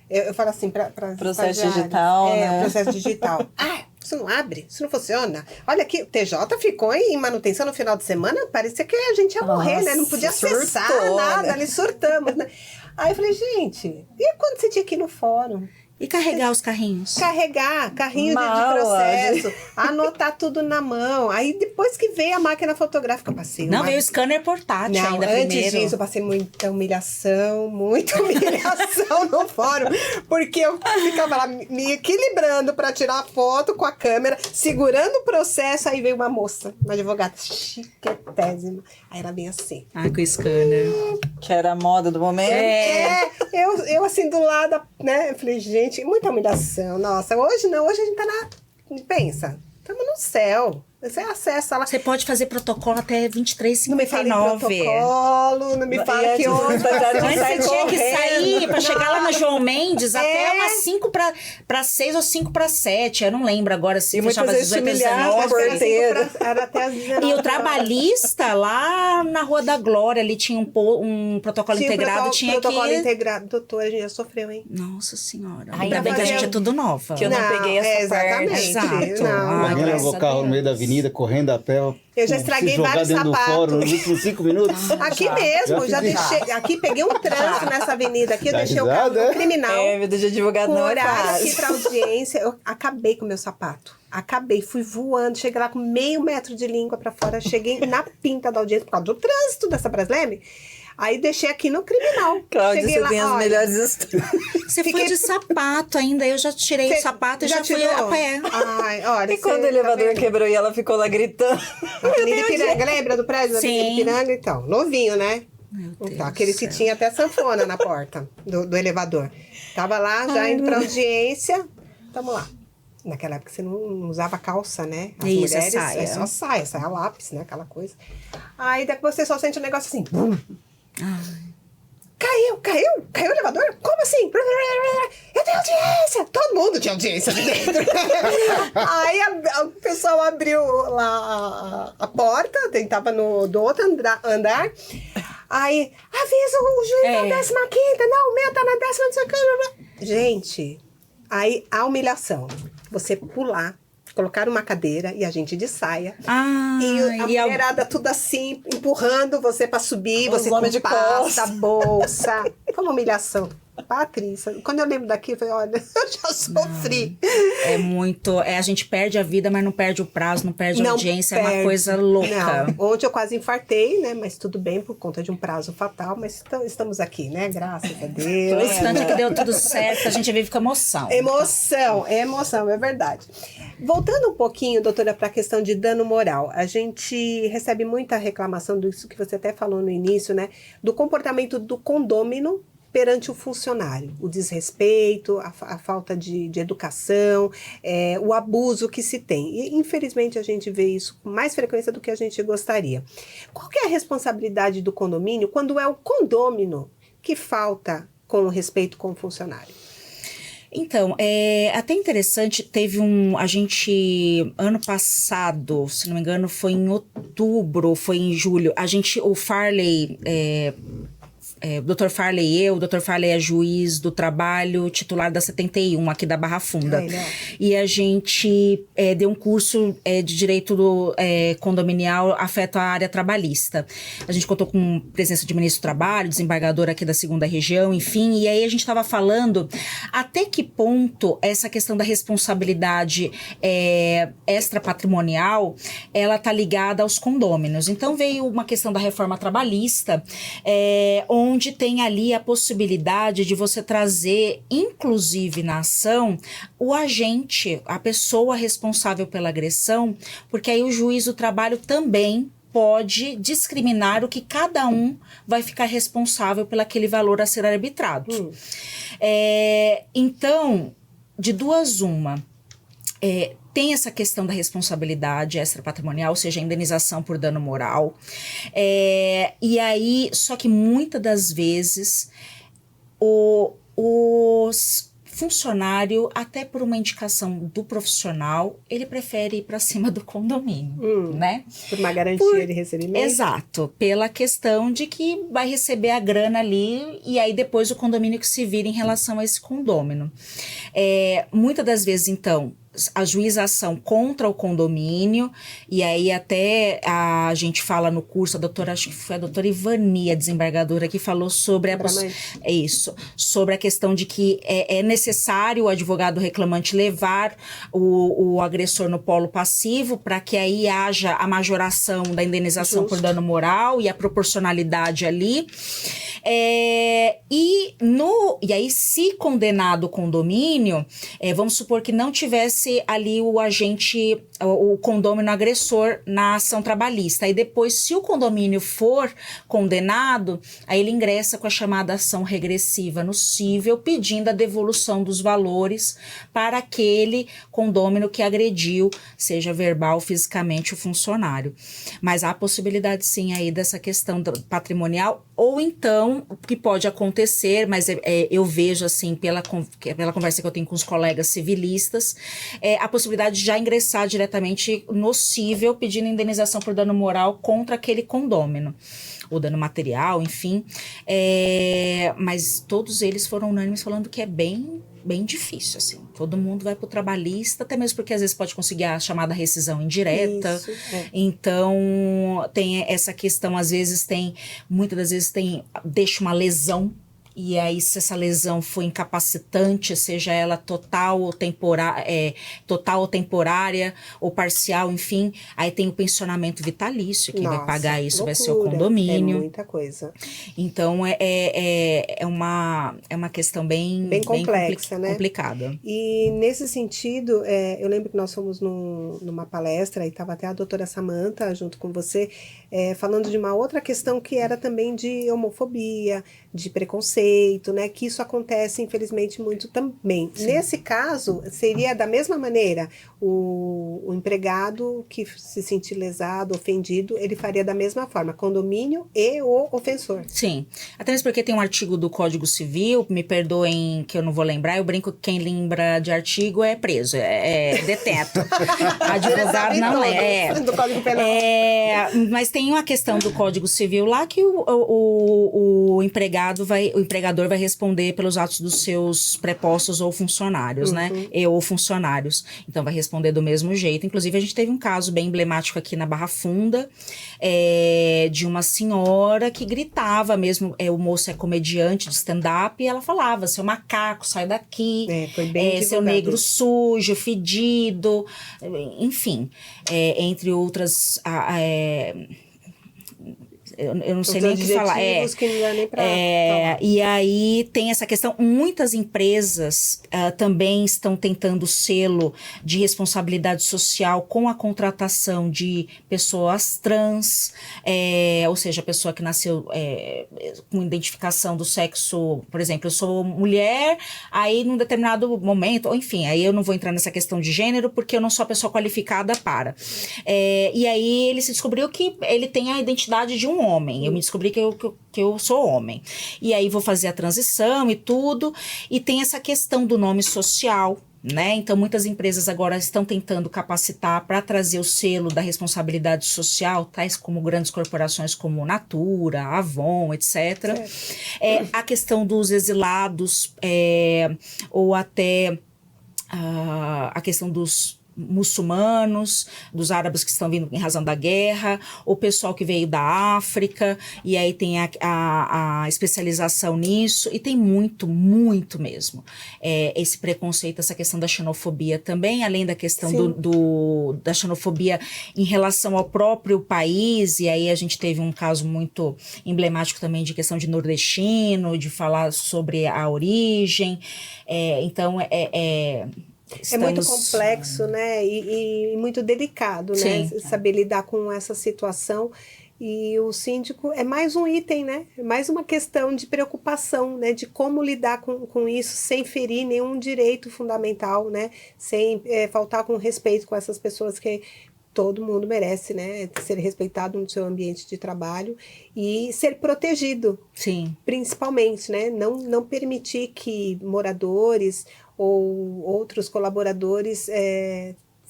Eu falo assim para Processo digital, né? Processo digital. Ah, isso não abre, isso não funciona. Olha aqui, o TJ ficou em manutenção no final de semana, parecia que a gente ia morrer, né? Não podia acessar surtou, nada, né? ali surtamos, né? Aí eu falei, gente, e quando você tinha que ir no fórum? E carregar os carrinhos? Carrinho de Mala, processo, anotar tudo na mão. Aí depois que veio a máquina fotográfica, eu passei Não, uma... veio o scanner portátil Não, ainda antes primeiro. disso eu passei muita humilhação no fórum, porque eu ficava lá me equilibrando para tirar a foto com a câmera, segurando o processo, aí veio uma moça, uma advogada chiquetésima, aí ela vinha assim. Ah, com o scanner. Que era a moda do momento. Eu assim do lado, né, eu falei, gente, muita humilhação, nossa, hoje não, hoje a gente tá pensa, estamos no céu. Você acessa lá. Você pode fazer protocolo até 23,59. Não me fala em protocolo, não me fala que antes hoje... Antes você tinha que correndo. sair pra chegar lá na João Mendes até umas 5 para 6 ou 5 para 7. Eu não lembro agora se E muitas fechava às vezes 18 às humilhava 19. o porteiro. Era até às 19 E o horas. trabalhista, lá na Rua da Glória, ali tinha um protocolo integrado, tinha protocolo que... integrado. Doutora, a gente já sofreu, hein? Nossa Senhora. Ainda Ainda bem que a fazia- gente é tudo nova. Que eu não peguei essa parte. Exatamente. Exato. Não, Ai, Alguém graças levou a o carro no Deus. meio da avenida, correndo a pé. Eu já estraguei se jogar vários dentro sapatos. do fórum nos últimos 5 minutos. Aqui Já. mesmo, Já já fiz isso. deixei. Aqui peguei um trânsito nessa avenida aqui, eu Dá deixei o carro risada, no é? criminal. É, vida de advogado Com não é horário aqui fácil. pra audiência, eu acabei com o meu sapato. Acabei, fui voando, cheguei lá com meio metro de língua pra fora, cheguei na pinta da audiência por causa do trânsito dessa Brasleme. Aí deixei aqui no criminal. Cláudia, cheguei você lá, tem as olha, melhores histórias. Você Fiquei- foi de sapato ainda, eu já tirei o sapato e já fui tirou? a pé. Ai, olha, E quando o você elevador tá vendo? quebrou e ela ficou lá gritando. Avenida Ipiranga, lembra do prédio da Avenida Sim. Ipiranga? Então, novinho, né? Meu Deus Então, aquele do que céu. tinha até sanfona na porta do elevador. Tava lá, já indo pra audiência. Tamo lá. Naquela época você não usava calça, né? As Isso, é mulheres, saia. é só saia lápis, né? Aquela coisa. Aí depois você só sente um negócio assim. Bum. Caiu o elevador? Como assim? Eu tenho audiência! Todo mundo tinha audiência de dentro. Aí o pessoal abriu lá a porta, tava do outro andar. Aí, avisa o juiz da 15ª, não, o meu tá na 10ª, não sei o que. Gente, aí a humilhação. Você pular, colocar uma cadeira e a gente de saia. Ah, E a mulherada tudo assim, empurrando você pra subir, Os você com homens de pasta, costa. bolsa. Foi uma humilhação. Patrícia, quando eu lembro daqui, eu falei, olha, eu já sofri. É muito. A gente perde a vida, mas não perde o prazo, não perde a audiência, é uma coisa louca. Não. Ontem eu quase infartei, né? Mas tudo bem, por conta de um prazo fatal, mas estamos aqui, né? Graças a Deus. No instante que deu tudo certo, a gente vive com emoção. Emoção, é verdade. Voltando um pouquinho, doutora, para a questão de dano moral, a gente recebe muita reclamação disso que você até falou no início, né? Do comportamento do condômino perante o funcionário, o desrespeito, a falta de educação, o abuso que se tem. E, infelizmente, a gente vê isso com mais frequência do que a gente gostaria. Qual que é a responsabilidade do condomínio quando é o condômino que falta com respeito com o funcionário? Então, até interessante, a gente, ano passado, se não me engano, foi em outubro, foi em julho, o Farley... o Dr. Farley e eu, o Dr. Farley é juiz do trabalho, titular da 71, aqui da Barra Funda. E a gente deu um curso de direito condominial afeto à área trabalhista. A gente contou com presença de ministro do trabalho, desembargador aqui da 2ª região, enfim, e aí a gente estava falando até que ponto essa questão da responsabilidade extrapatrimonial, ela está ligada aos condôminos. Então veio uma questão da reforma trabalhista, onde tem ali a possibilidade de você trazer, inclusive na ação, o agente, a pessoa responsável pela agressão, porque aí o juiz do trabalho também pode discriminar o que cada um vai ficar responsável pelo aquele valor a ser arbitrado. Então, de duas uma, tem essa questão da responsabilidade extrapatrimonial, ou seja, a indenização por dano moral. E aí, só que muitas das vezes, os funcionário, até por uma indicação do profissional, ele prefere ir para cima do condomínio, né? Por uma garantia de recebimento? Exato, pela questão de que vai receber a grana ali e aí depois o condomínio que se vira em relação a esse condômino. Muitas das vezes, então, ajuização contra o condomínio, e aí até a gente fala no curso, acho que foi a doutora Ivani, a desembargadora, que falou sobre sobre a questão de que é necessário o advogado reclamante levar o agressor no polo passivo para que aí haja a majoração da indenização por dano moral e a proporcionalidade ali. E aí, se condenado o condomínio, vamos supor que não tivesse ali o agente, o condômino agressor na ação trabalhista. Aí depois, se o condomínio for condenado, aí ele ingressa com a chamada ação regressiva no cível, pedindo a devolução dos valores para aquele condômino que agrediu, seja verbal ou fisicamente, o funcionário. Mas há a possibilidade, sim, aí dessa questão patrimonial, ou então, o que pode acontecer, mas eu vejo, assim, pela conversa que eu tenho com os colegas civilistas, a possibilidade de já ingressar diretamente no cível, pedindo indenização por dano moral contra aquele condômino, ou dano material, enfim. Mas todos eles foram unânimes falando que é bem difícil, assim. Todo mundo vai pro trabalhista, até mesmo porque às vezes pode conseguir a chamada rescisão indireta. Isso, Então, tem essa questão, muitas das vezes deixa uma lesão, e aí se essa lesão for incapacitante, seja ela total ou temporária, ou parcial, enfim, aí tem o pensionamento vitalício, quem vai pagar isso vai ser o condomínio. É muita coisa. Então, é uma questão bem complexa, né? Complicada. E nesse sentido, eu lembro que nós fomos numa palestra, e estava até a doutora Samantha junto com você, falando de uma outra questão que era também de homofobia, de preconceito, né? Que isso acontece, infelizmente, muito também. Sim. Nesse caso, seria da mesma maneira, o empregado que se sentir lesado, ofendido, ele faria da mesma forma, condomínio e o ofensor. Sim. Até mesmo porque tem um artigo do Código Civil, me perdoem que eu não vou lembrar, eu brinco que quem lembra de artigo é preso, detento. Advogado não do Código Penal. Mas tem uma questão do Código Civil lá que o empregado empregador vai responder pelos atos dos seus prepostos ou funcionários, né? Ou funcionários. Então, vai responder do mesmo jeito. Inclusive, a gente teve um caso bem emblemático aqui na Barra Funda, de uma senhora que gritava mesmo, o moço é comediante de stand-up, e ela falava, seu macaco, sai daqui, Foi bem seu negro sujo, fedido, enfim, entre outras... eu não sei nem o que falar. Que não dá nem pra falar. E aí tem essa questão, muitas empresas também estão tentando selo de responsabilidade social com a contratação de pessoas trans, ou seja, a pessoa que nasceu com identificação do sexo, por exemplo, eu sou mulher, aí num determinado momento, ou enfim, aí eu não vou entrar nessa questão de gênero, porque eu não sou a pessoa qualificada para. E aí ele se descobriu que ele tem a identidade de um homem. Eu me descobri que eu sou homem. E aí vou fazer a transição e tudo. E tem essa questão do nome social, né? Então, muitas empresas agora estão tentando capacitar para trazer o selo da responsabilidade social, tais como grandes corporações como Natura, Avon, etc. A questão dos exilados, ou até a questão dos muçulmanos, dos árabes que estão vindo em razão da guerra, o pessoal que veio da África, e aí tem a especialização nisso, e tem muito mesmo. Esse preconceito, essa questão da xenofobia também, além da questão da xenofobia em relação ao próprio país, e aí a gente teve um caso muito emblemático também de questão de nordestino, de falar sobre a origem, então É muito complexo, né? E muito delicado, né? Saber lidar com essa situação. E o síndico é mais um item, né? É mais uma questão de preocupação, né? De como lidar com isso sem ferir nenhum direito fundamental, né? Sem faltar com respeito com essas pessoas que todo mundo merece, né? Ser respeitado no seu ambiente de trabalho e ser protegido. Sim. Principalmente, né? Não permitir que moradores ou outros colaboradores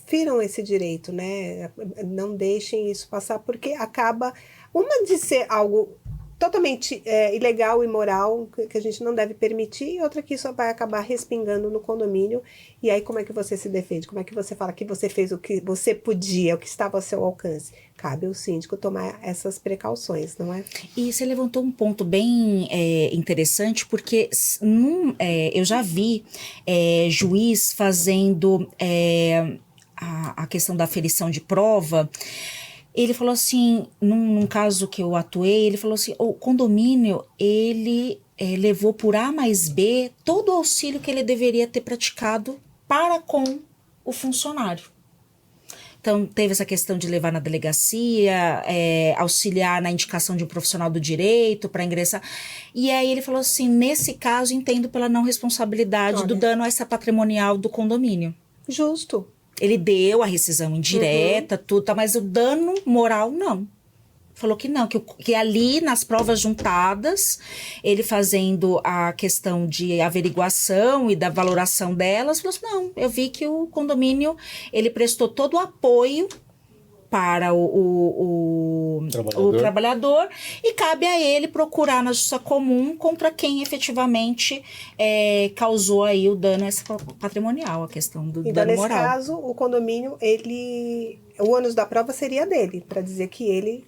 firam esse direito, né? Não deixem isso passar, porque acaba, uma de ser algo totalmente ilegal e imoral, que a gente não deve permitir, e outra que isso vai acabar respingando no condomínio. E aí como é que você se defende? Como é que você fala que você fez o que você podia, o que estava ao seu alcance? Cabe ao síndico tomar essas precauções, não é? E você levantou um ponto bem interessante, porque eu já vi juiz fazendo a questão da aferição de prova. Ele falou assim, num caso que eu atuei, ele falou assim, o condomínio, ele levou por A mais B todo o auxílio que ele deveria ter praticado para com o funcionário. Então, teve essa questão de levar na delegacia, auxiliar na indicação de um profissional do direito para ingressar. E aí ele falou assim, nesse caso, entendo pela não responsabilidade do dano a essa patrimonial do condomínio. Justo. Ele deu a rescisão indireta, tudo, tá, mas o dano moral, não. Falou que não, que ali nas provas juntadas, ele fazendo a questão de averiguação e da valoração delas, falou assim, não, eu vi que o condomínio, ele prestou todo o apoio para o trabalhador, e cabe a ele procurar na justiça comum contra quem efetivamente causou aí o dano patrimonial, a questão do dano moral. Nesse caso, o condomínio, o ônus da prova seria dele, para dizer que ele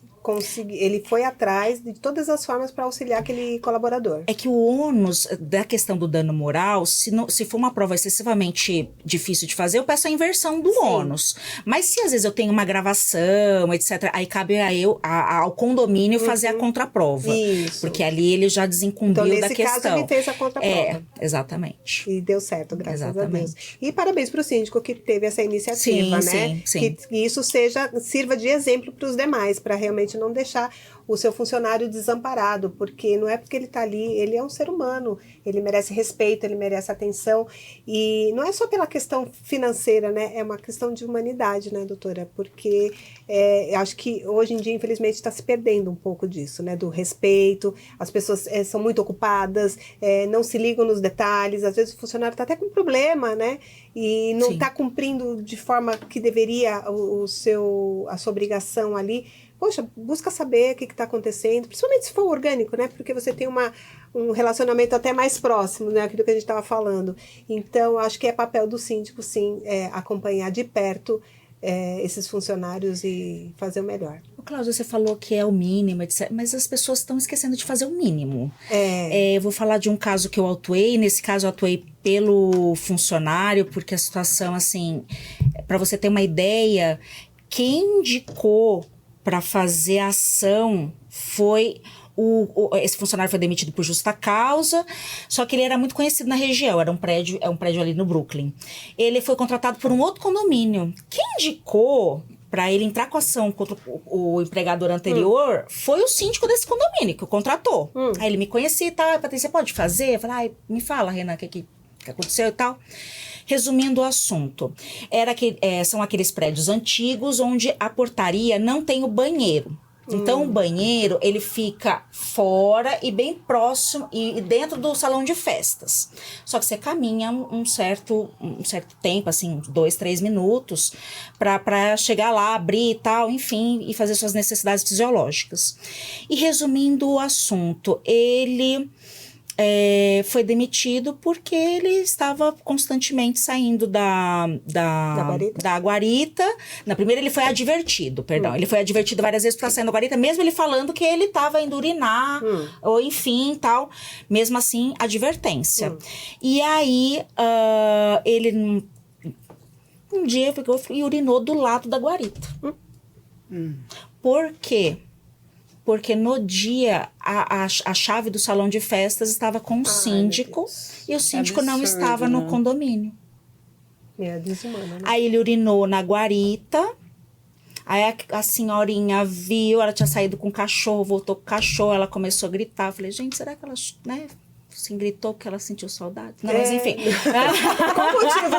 foi atrás de todas as formas para auxiliar aquele colaborador. É que o ônus da questão do dano moral, se for uma prova excessivamente difícil de fazer, eu peço a inversão do ônus. Mas se às vezes eu tenho uma gravação, etc., aí cabe ao condomínio fazer a contraprova. Isso. Porque ali ele já desincumbiu da questão. Então, nesse caso, ele fez a contraprova. Exatamente. E deu certo, graças a Deus. E parabéns para o síndico que teve essa iniciativa, né? Sim. Que isso sirva de exemplo para os demais, para realmente não deixar o seu funcionário desamparado, porque não é porque ele está ali, ele é um ser humano, ele merece respeito, ele merece atenção, e não é só pela questão financeira, né? É uma questão de humanidade, né, doutora? Porque eu acho que hoje em dia, infelizmente, está se perdendo um pouco disso, né? Do respeito, as pessoas são muito ocupadas, não se ligam nos detalhes, às vezes o funcionário está até com problema, né? E não está cumprindo de forma que deveria a sua obrigação ali, poxa, busca saber o que está acontecendo, principalmente se for orgânico, né? Porque você tem um relacionamento até mais próximo, né? Aquilo que a gente estava falando. Então, acho que é papel do síndico, sim, acompanhar de perto esses funcionários e fazer o melhor. Cláudia, você falou que é o mínimo, etc., mas as pessoas estão esquecendo de fazer o mínimo. Eu vou falar de um caso que eu atuei. Nesse caso, eu atuei pelo funcionário, porque a situação, assim, para você ter uma ideia, quem indicou para fazer a ação foi... esse funcionário foi demitido por justa causa, só que ele era muito conhecido na região, era um prédio ali no Brooklyn. Ele foi contratado por um outro condomínio. Quem indicou para ele entrar com ação contra o empregador anterior foi o síndico desse condomínio, que o contratou. Aí ele me conhecia e tal, Patrícia, pode fazer? Eu falei, me fala, Renan, o que aconteceu e tal. Resumindo o assunto, são aqueles prédios antigos onde a portaria não tem o banheiro. Então, o banheiro, ele fica fora e bem próximo e dentro do salão de festas. Só que você caminha um certo tempo, assim, 2, 3 minutos, para chegar lá, abrir e tal, enfim, e fazer suas necessidades fisiológicas. E resumindo o assunto, ele... foi demitido porque ele estava constantemente saindo da guarita. Na primeira ele foi advertido, ele foi advertido várias vezes para sair da guarita, mesmo ele falando que ele estava indo urinar, ou enfim, tal. Mesmo assim, advertência. E aí, ele um dia ficou e urinou do lado da guarita. Por quê? Porque no dia a chave do salão de festas estava com o síndico e o síndico não estava no condomínio. Desumano, né? Aí ele urinou na guarita, aí a senhorinha viu, ela tinha saído com o cachorro, voltou com o cachorro, ela começou a gritar. Eu falei, gente, será que ela, né, assim, gritou porque ela sentiu saudade? Não, mas enfim. Qual o motivo?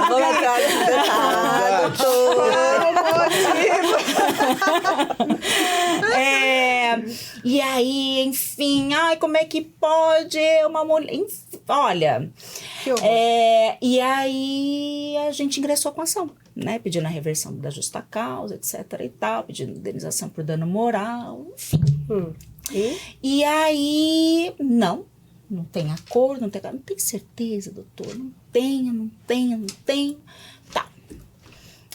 E aí, enfim, como é que pode uma mulher... Olha, e aí a gente ingressou com a ação, né? Pedindo a reversão da justa causa, etc e tal, pedindo indenização por dano moral, enfim. E aí, não tem acordo, não tem certeza, doutor? Não tenho. Tá.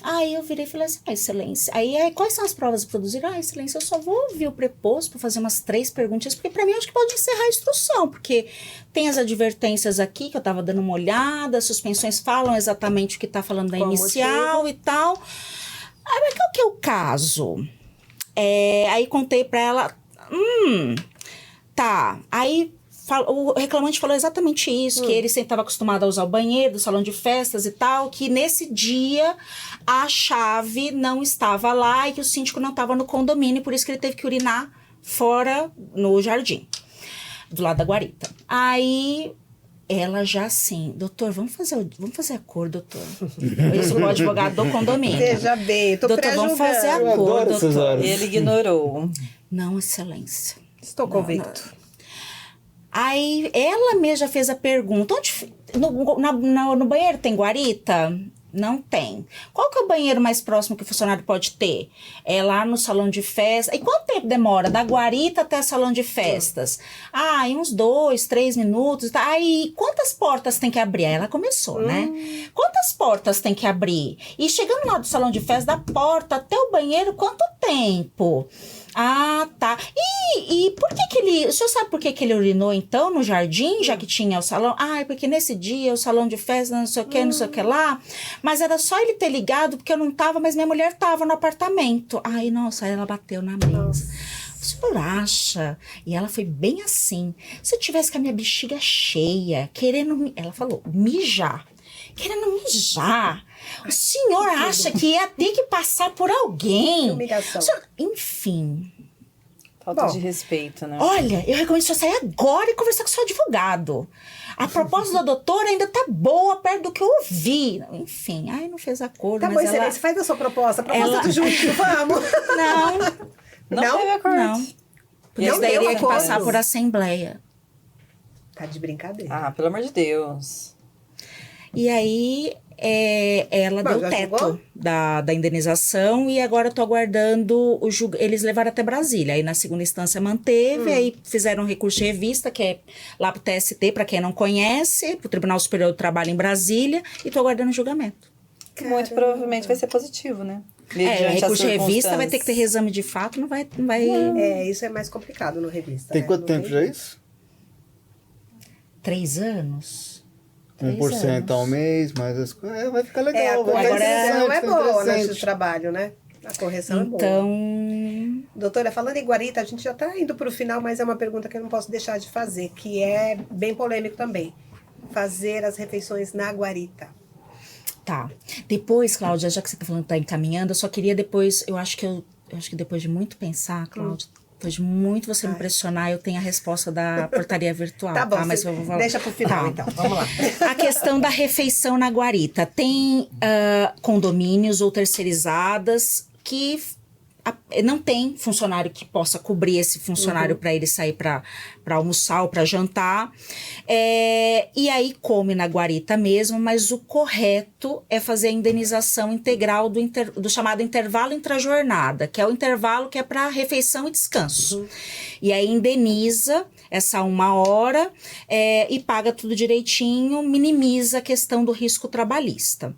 Aí eu virei e falei assim, excelência, aí quais são as provas a produzir? Excelência, eu só vou ouvir o preposto para fazer umas 3 perguntas, porque para mim eu acho que pode encerrar a instrução, porque tem as advertências aqui, que eu tava dando uma olhada, as suspensões falam exatamente o que tá falando da inicial motivo? E tal. Aí, mas qual que é o caso? Aí contei para ela, tá, aí o reclamante falou exatamente isso, que ele sempre estava acostumado a usar o banheiro do salão de festas e tal, que nesse dia a chave não estava lá e que o síndico não estava no condomínio, por isso que ele teve que urinar fora no jardim, do lado da guarita. Aí ela já assim, doutor, vamos fazer acordo, doutor. Eu sou o advogado do condomínio. Veja bem, eu tô doutor, vamos fazer acordo, doutor. Ele ignorou. Não, excelência. Estou convicto. Aí ela mesma já fez a pergunta, no banheiro tem guarita? Não tem. Qual que é o banheiro mais próximo que o funcionário pode ter? É lá no salão de festa. E quanto tempo demora da guarita até o salão de festas? Em uns 2, 3 minutos. Tá? Aí, quantas portas tem que abrir? Aí ela começou, né? Quantas portas tem que abrir? E chegando lá do salão de festa, da porta até o banheiro, quanto tempo? Tá. E por que ele... O senhor sabe por que ele urinou, então, no jardim, já que tinha o salão? É porque nesse dia o salão de festa, não sei o que lá. Mas era só ele ter ligado, porque eu não tava, mas minha mulher tava no apartamento. Nossa, aí ela bateu na mesa. O senhor acha? E ela foi bem assim. Se eu tivesse com a minha bexiga cheia, querendo... Ela falou, mijar. Querendo mijar. O senhor acha que ia ter que passar por alguém? Humilhação. Enfim. Falta de respeito, né? Olha, eu recomendo você sair agora e conversar com o seu advogado. A proposta da doutora ainda tá boa perto do que eu ouvi. Enfim, não fez acordo. Tá bom, excelência, faz a sua proposta. Proposta do juízo, vamos. Não teve acordo. Não. Isso daí teria que passar por assembleia. Tá de brincadeira. Pelo amor de Deus. E aí ela Bom, deu já teto julgou? da indenização e agora eu tô aguardando eles levaram até Brasília. Aí na segunda instância manteve, aí fizeram um recurso de revista, que é lá pro TST, para quem não conhece, pro Tribunal Superior do Trabalho em Brasília, e tô aguardando o julgamento. Muito provavelmente vai ser positivo, né? Recurso de revista vai ter que ter reexame de fato, não vai... Isso é mais complicado no revista. Tem né? quanto No tempo já revista. isso? 3 anos? 1% ao mês, mas as coisas. Vai ficar legal. A vai ficar correção interessante, é fica boa na interessante. justiça do trabalho, né? A correção é boa. Então, Doutora, falando em guarita, a gente já está indo para o final, mas é uma pergunta que eu não posso deixar de fazer, que é bem polêmico também. Fazer as refeições na guarita. tá. Depois, Cláudia, já que você tá falando que tá encaminhando, eu só queria depois, eu acho que depois de muito pensar, Cláudia, depois de muito você me pressionar, eu tenho a resposta da portaria virtual. Tá bom, Mas eu vou falar. deixa para o final, Tá. então. Vamos lá. A questão da refeição na guarita. Tem condomínios ou terceirizadas que não tem funcionário que possa cobrir esse funcionário para ele sair para almoçar ou para jantar. E aí come na guarita mesmo, mas o correto é fazer a indenização integral do chamado intervalo intrajornada, que é o intervalo que é para refeição e descanso. E aí indeniza essa 1 hora e paga tudo direitinho, minimiza a questão do risco trabalhista.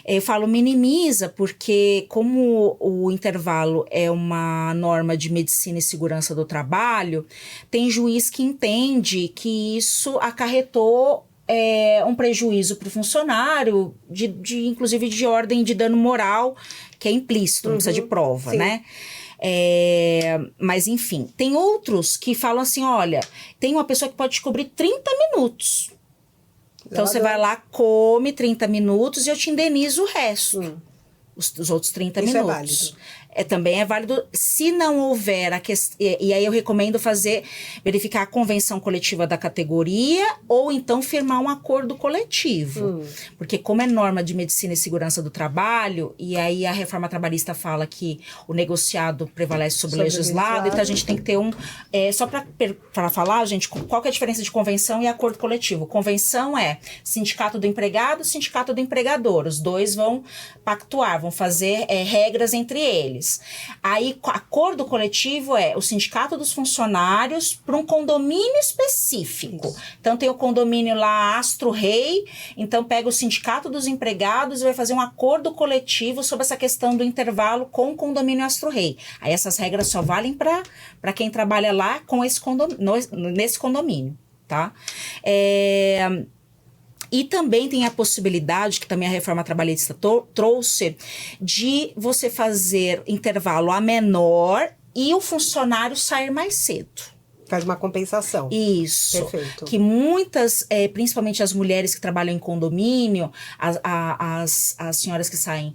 Eu falo minimiza porque, como o intervalo é uma norma de medicina e segurança do trabalho, tem juiz que entende que isso acarretou um prejuízo para o funcionário, inclusive de ordem de dano moral, que é implícito, não precisa de prova, sim. né? Mas enfim, tem outros que falam assim, olha, tem uma pessoa que pode te cobrir 30 minutos. Então, você vai lá, come 30 minutos e eu te indenizo o resto. Os outros 30 Isso minutos. é válido. Também é válido. Se não houver a questão... E aí eu recomendo verificar a convenção coletiva da categoria ou então firmar um acordo coletivo. Porque como é norma de medicina e segurança do trabalho, e aí a reforma trabalhista fala que o negociado prevalece sobre o legislado, então a gente tem que ter só para falar, gente, qual que é a diferença de convenção e acordo coletivo? Convenção é sindicato do empregado, sindicato do empregador. Os dois vão pactuar, vão fazer regras entre eles. Aí, acordo coletivo é o sindicato dos funcionários para um condomínio específico. Isso. Então, tem o condomínio lá, Astro Rei, então pega o sindicato dos empregados e vai fazer um acordo coletivo sobre essa questão do intervalo com o condomínio Astro Rei. Aí, essas regras só valem para quem trabalha lá com nesse condomínio, tá? E também tem a possibilidade, que também a reforma trabalhista trouxe, de você fazer intervalo a menor e o funcionário sair mais cedo. Faz uma compensação. Isso. Perfeito. Que muitas, principalmente as mulheres que trabalham em condomínio, as senhoras que saem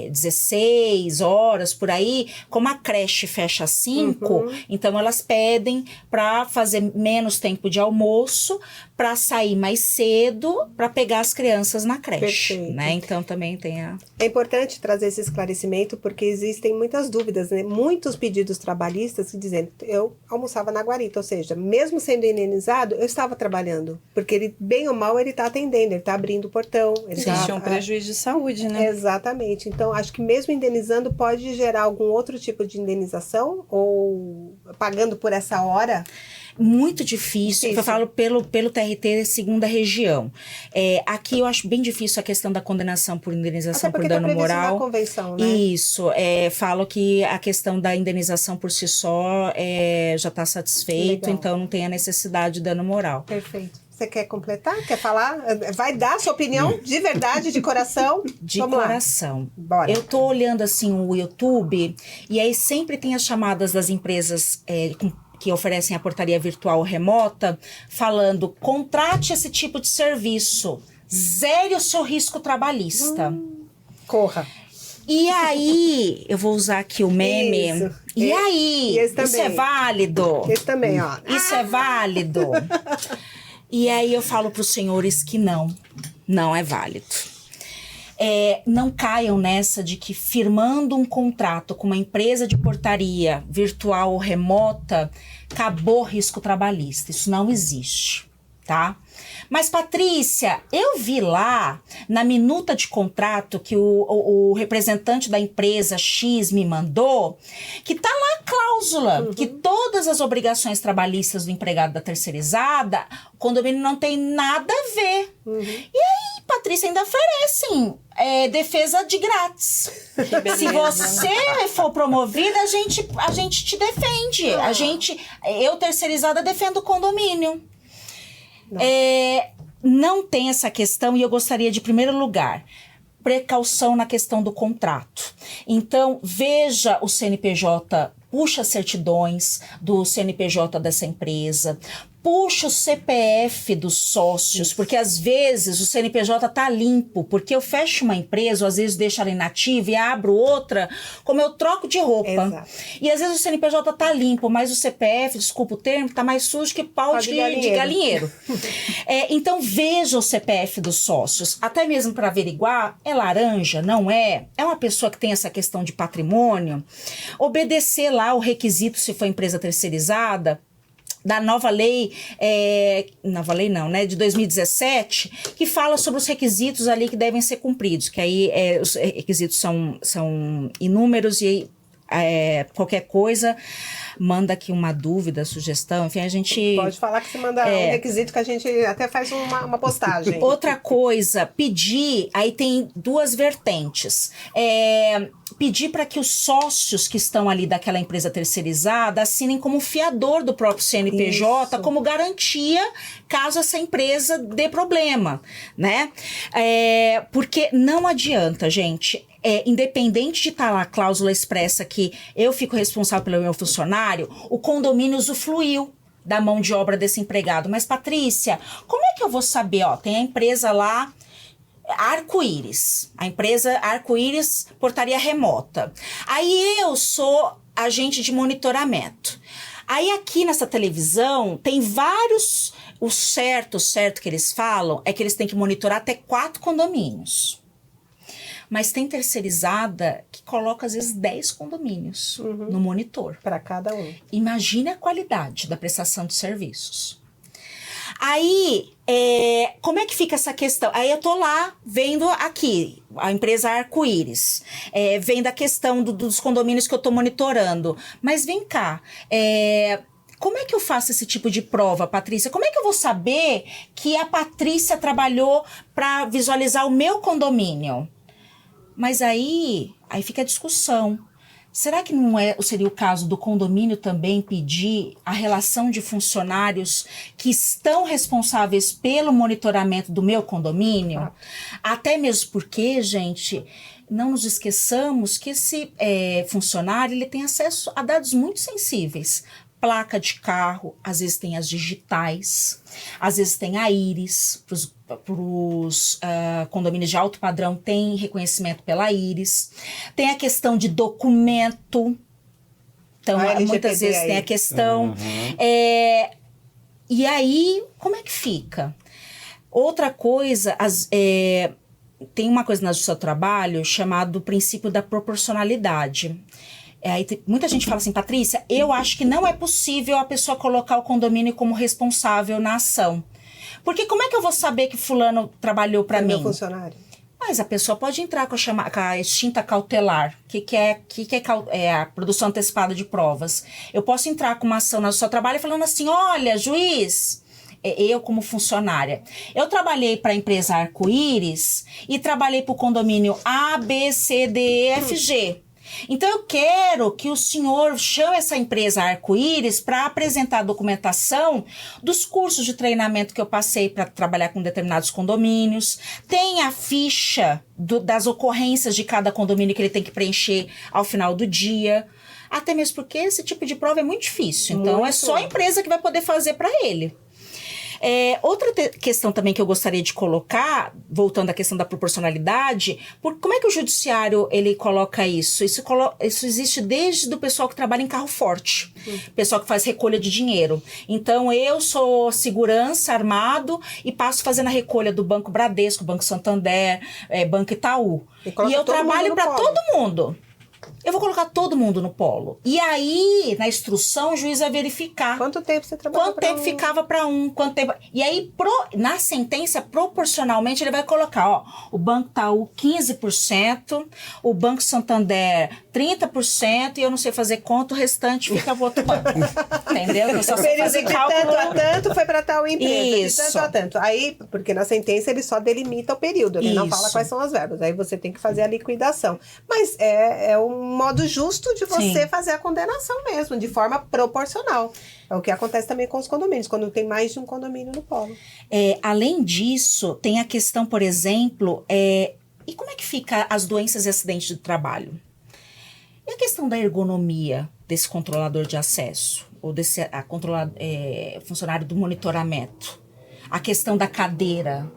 16 horas, por aí, como a creche fecha às 5, então elas pedem para fazer menos tempo de almoço, para sair mais cedo, para pegar as crianças na creche. Perfeito. Né? Então também tem É importante trazer esse esclarecimento, porque existem muitas dúvidas, né? Muitos pedidos trabalhistas que dizem, eu almoçava na guarita, ou seja, mesmo sendo indenizado, eu estava trabalhando, porque ele, bem ou mal, ele está atendendo, ele está abrindo o portão. Existe um prejuízo de saúde, né? Exatamente. Então, acho que mesmo indenizando, pode gerar algum outro tipo de indenização, ou pagando por essa hora? Muito difícil. Eu falo pelo TRT segunda região. Aqui eu acho bem difícil a questão da condenação por indenização por dano moral. Na convenção, né? Isso. Falo que a questão da indenização por si só já está satisfeito, Legal. Então não tem a necessidade de dano moral. Perfeito. Você quer completar? Quer falar? Vai dar a sua opinião de verdade, de coração? De Vamos coração. Lá. Bora. Eu tô olhando assim o YouTube e aí sempre tem as chamadas das empresas que oferecem a portaria virtual remota, falando, contrate esse tipo de serviço, zere o seu risco trabalhista. Corra. E aí, eu vou usar aqui o meme. Isso. E aí, isso é válido? Esse também, ó. Isso é válido? E aí eu falo para os senhores que não é válido. Não caiam nessa de que firmando um contrato com uma empresa de portaria virtual ou remota, acabou risco trabalhista. Isso não existe. tá? Mas, Patrícia, eu vi lá na minuta de contrato que o representante da empresa X me mandou, que tá lá a cláusula, que todas as obrigações trabalhistas do empregado da terceirizada, o condomínio não tem nada a ver. E aí, Patrícia, ainda oferecem defesa de grátis. Se você for promovida, a gente te defende. Eu, terceirizada, defendo o condomínio. Não tem essa questão e eu gostaria de, em primeiro lugar, precaução na questão do contrato. Então, veja o CNPJ, puxa as certidões do CNPJ dessa empresa, puxa o CPF dos sócios, porque às vezes o CNPJ tá limpo, porque eu fecho uma empresa, ou às vezes deixo ela inativa e abro outra, como eu troco de roupa. Exato. E às vezes o CNPJ tá limpo, mas o CPF, desculpa o termo, tá mais sujo que pau de galinheiro. Então veja o CPF dos sócios, até mesmo para averiguar, é laranja, não é? É uma pessoa que tem essa questão de patrimônio? Obedecer lá o requisito, se for empresa terceirizada, da nova lei, de 2017, que fala sobre os requisitos ali que devem ser cumpridos, que aí os requisitos são inúmeros e qualquer coisa, manda aqui uma dúvida, sugestão, enfim, a gente... Pode falar que você manda um requisito que a gente até faz uma postagem. Outra coisa, pedir, aí tem duas vertentes. Pedir para que os sócios que estão ali daquela empresa terceirizada assinem como fiador do próprio CNPJ, Isso. como garantia caso essa empresa dê problema, né? Porque não adianta, gente, independente de estar lá a cláusula expressa que eu fico responsável pelo meu funcionário, o condomínio usufruiu da mão de obra desse empregado. Mas, Patrícia, como é que eu vou saber? Tem a empresa lá, Arco-Íris. A empresa Arco-Íris, portaria remota. Aí eu sou agente de monitoramento. Aí aqui nessa televisão tem vários... O certo que eles falam é que eles têm que monitorar até 4 condomínios. Mas tem terceirizada que coloca, às vezes, 10 condomínios no monitor. Para cada um. Imagine a qualidade da prestação de serviços. Aí, como é que fica essa questão? Aí eu tô lá vendo aqui, a empresa Arco-Íris, vendo a questão dos condomínios que eu tô monitorando. Mas vem cá, como é que eu faço esse tipo de prova, Patrícia? Como é que eu vou saber que a Patrícia trabalhou para visualizar o meu condomínio? Mas aí fica a discussão. Será que não seria o caso do condomínio também pedir a relação de funcionários que estão responsáveis pelo monitoramento do meu condomínio? Até mesmo porque, gente, não nos esqueçamos que esse funcionário ele tem acesso a dados muito sensíveis. Placa de carro, às vezes tem as digitais, às vezes tem a íris, para os condomínios de alto padrão tem reconhecimento pela íris, tem a questão de documento, então muitas vezes tem a questão, e aí como é que fica? Outra coisa, tem uma coisa na Justiça do Trabalho chamado princípio da proporcionalidade. Aí muita gente fala assim, Patrícia, eu acho que não é possível a pessoa colocar o condomínio como responsável na ação. Porque como é que eu vou saber que fulano trabalhou para mim? Meu funcionário. Mas a pessoa pode entrar com a extinta cautelar, que é a produção antecipada de provas. Eu posso entrar com uma ação no seu trabalho falando assim, olha, juiz... Eu como funcionária, eu trabalhei para a empresa Arco-Íris e trabalhei para o condomínio A, B, C, D, E, F, G. Então eu quero que o senhor chame essa empresa Arco-Íris para apresentar a documentação dos cursos de treinamento que eu passei para trabalhar com determinados condomínios. Tem a ficha das ocorrências de cada condomínio que ele tem que preencher ao final do dia. Até mesmo porque esse tipo de prova é muito difícil. Então é só a empresa que vai poder fazer para ele. Outra questão também que eu gostaria de colocar, voltando à questão da proporcionalidade, como é que o judiciário ele coloca isso? Isso existe desde o pessoal que trabalha em carro forte, pessoal que faz recolha de dinheiro. Então eu sou segurança armado e passo fazendo a recolha do Banco Bradesco, Banco Santander, Banco Itaú. E eu trabalho para todo mundo. Eu vou colocar todo mundo no polo. E aí, na instrução, o juiz vai verificar Quanto tempo você trabalhou? quanto tempo ficava para um, quanto tempo. E aí, na sentença, proporcionalmente, ele vai colocar, ó, o Banco Itaú 15%, o Banco Santander 30%, e eu não sei fazer conta, o restante fica pro outro banco. Entendeu? Eu só sei fazer de cálculo. tanto a tanto foi para tal empresa, Isso. de tanto a tanto. Aí, porque na sentença ele só delimita o período, ele não Isso. fala quais são as verbas. Aí você tem que fazer a liquidação. Mas é um modo justo de você Sim. fazer a condenação mesmo, de forma proporcional. É o que acontece também com os condomínios, quando tem mais de um condomínio no polo. Além disso, tem a questão, por exemplo, e como é que fica as doenças e acidentes de trabalho? E a questão da ergonomia desse controlador de acesso, ou desse funcionário do monitoramento? A questão da cadeira,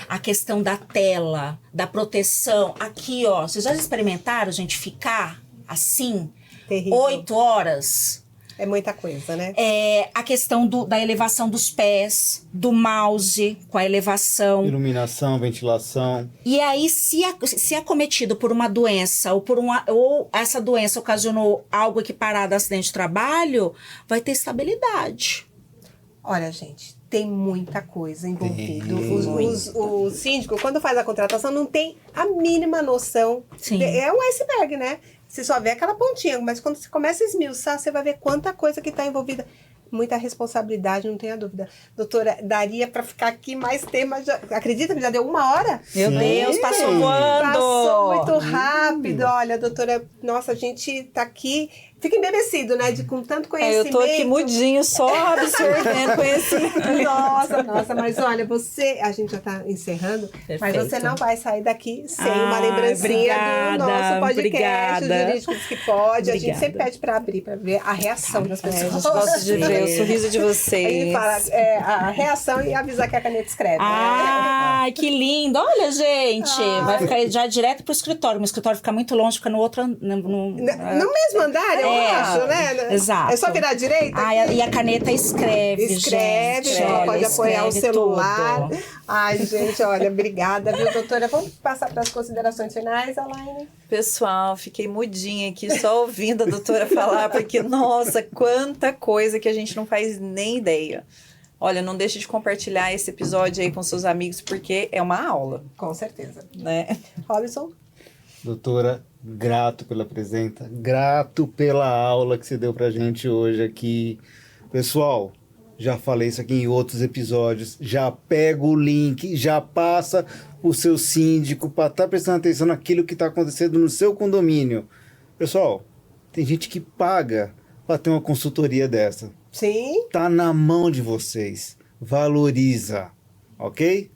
a questão da tela, da proteção. Aqui, ó, vocês já experimentaram, gente, ficar assim, Terrível. 8 horas? É muita coisa, né? A questão da elevação dos pés, do mouse com a elevação. Iluminação, ventilação. E aí, se é cometido por uma doença ou essa doença ocasionou algo equiparado a acidente de trabalho, vai ter estabilidade. Olha, gente, tem muita coisa envolvida. Tem. O síndico, quando faz a contratação, não tem a mínima noção. Sim. É um iceberg, né? Você só vê aquela pontinha, mas quando você começa a esmiuçar, você vai ver quanta coisa que está envolvida. Muita responsabilidade, não tenha dúvida. Doutora, daria para ficar aqui mais tempo, mas acredita que já deu 1 hora? Meu Sim. Deus, passou voando! Passou muito rápido. Olha, doutora, nossa, a gente tá aqui, fica embebecido, né? Com tanto conhecimento. Eu tô aqui mudinho, só absorvendo conhecimento. Nossa, mas olha, a gente já tá encerrando, mas Perfeito. você não vai sair daqui sem uma lembrancinha obrigada, do nosso podcast, obrigada. o Jurídico Diz Que Pode. A gente Obrigada. sempre pede pra abrir, pra ver a reação das A pessoas. gente gosta de ver o sorriso de Aí vocês. fala a reação e avisar que a caneta escreve. Ai, que lindo! Olha, gente, vai ficar já direto pro escritório. Meu escritório fica muito longe, fica no outro... No mesmo andar, eu acho, né? Exato. É só virar à direita? E a caneta escreve, Escreve, gente. né? Olha, Pode apoiar o escreve celular. tudo. Ai, gente, olha, obrigada, viu, doutora? Vamos passar para as considerações finais, Alaine? Pessoal, fiquei mudinha aqui só ouvindo a doutora falar, porque, nossa, quanta coisa que a gente não faz nem ideia. Olha, não deixe de compartilhar esse episódio aí com seus amigos, porque é uma aula, Com certeza. né? Robson? Doutora, grato pela presença, grato pela aula que você deu pra gente hoje aqui. Pessoal, já falei isso aqui em outros episódios, já pega o link, já passa o seu síndico para estar prestando atenção naquilo que está acontecendo no seu condomínio. Pessoal, tem gente que paga para ter uma consultoria dessa. Sim. Tá na mão de vocês. Valoriza, ok?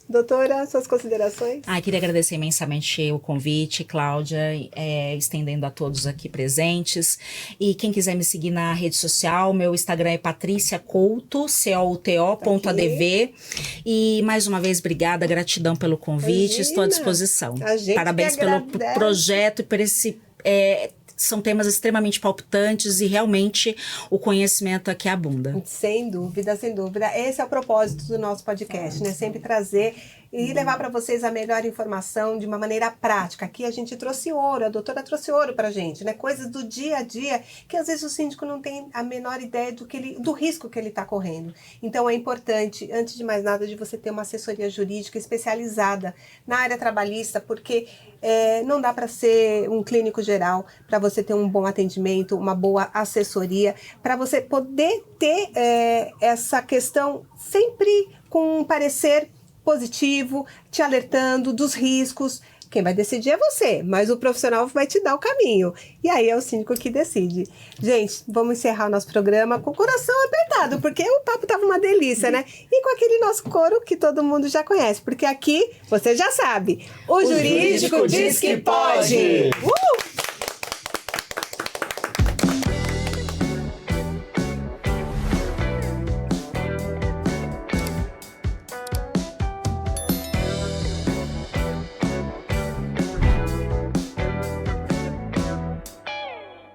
Doutora, suas considerações? Queria agradecer imensamente o convite, Cláudia, estendendo a todos aqui presentes. E quem quiser me seguir na rede social, meu Instagram é patriciacouto, couto.adv. E mais uma vez, obrigada, gratidão pelo convite, Imagina. estou à disposição. A gente Parabéns que pelo agradece. projeto e por esse... são temas extremamente palpitantes e realmente o conhecimento aqui abunda. Sem dúvida, sem dúvida. Esse é o propósito do nosso podcast, né? Sempre trazer e levar para vocês a melhor informação de uma maneira prática. Aqui a gente trouxe ouro, a doutora trouxe ouro para a gente, né? Coisas do dia a dia que às vezes o síndico não tem a menor ideia do risco que ele está correndo. Então é importante, antes de mais nada, de você ter uma assessoria jurídica especializada na área trabalhista, porque não dá para ser um clínico geral, para você ter um bom atendimento, uma boa assessoria, para você poder ter essa questão sempre com um parecer positivo, te alertando dos riscos. Quem vai decidir é você, mas o profissional vai te dar o caminho. E aí é o síndico que decide. Gente, vamos encerrar o nosso programa com o coração apertado, porque o papo tava uma delícia, né? E com aquele nosso coro que todo mundo já conhece, porque aqui, você já sabe, o jurídico diz que pode!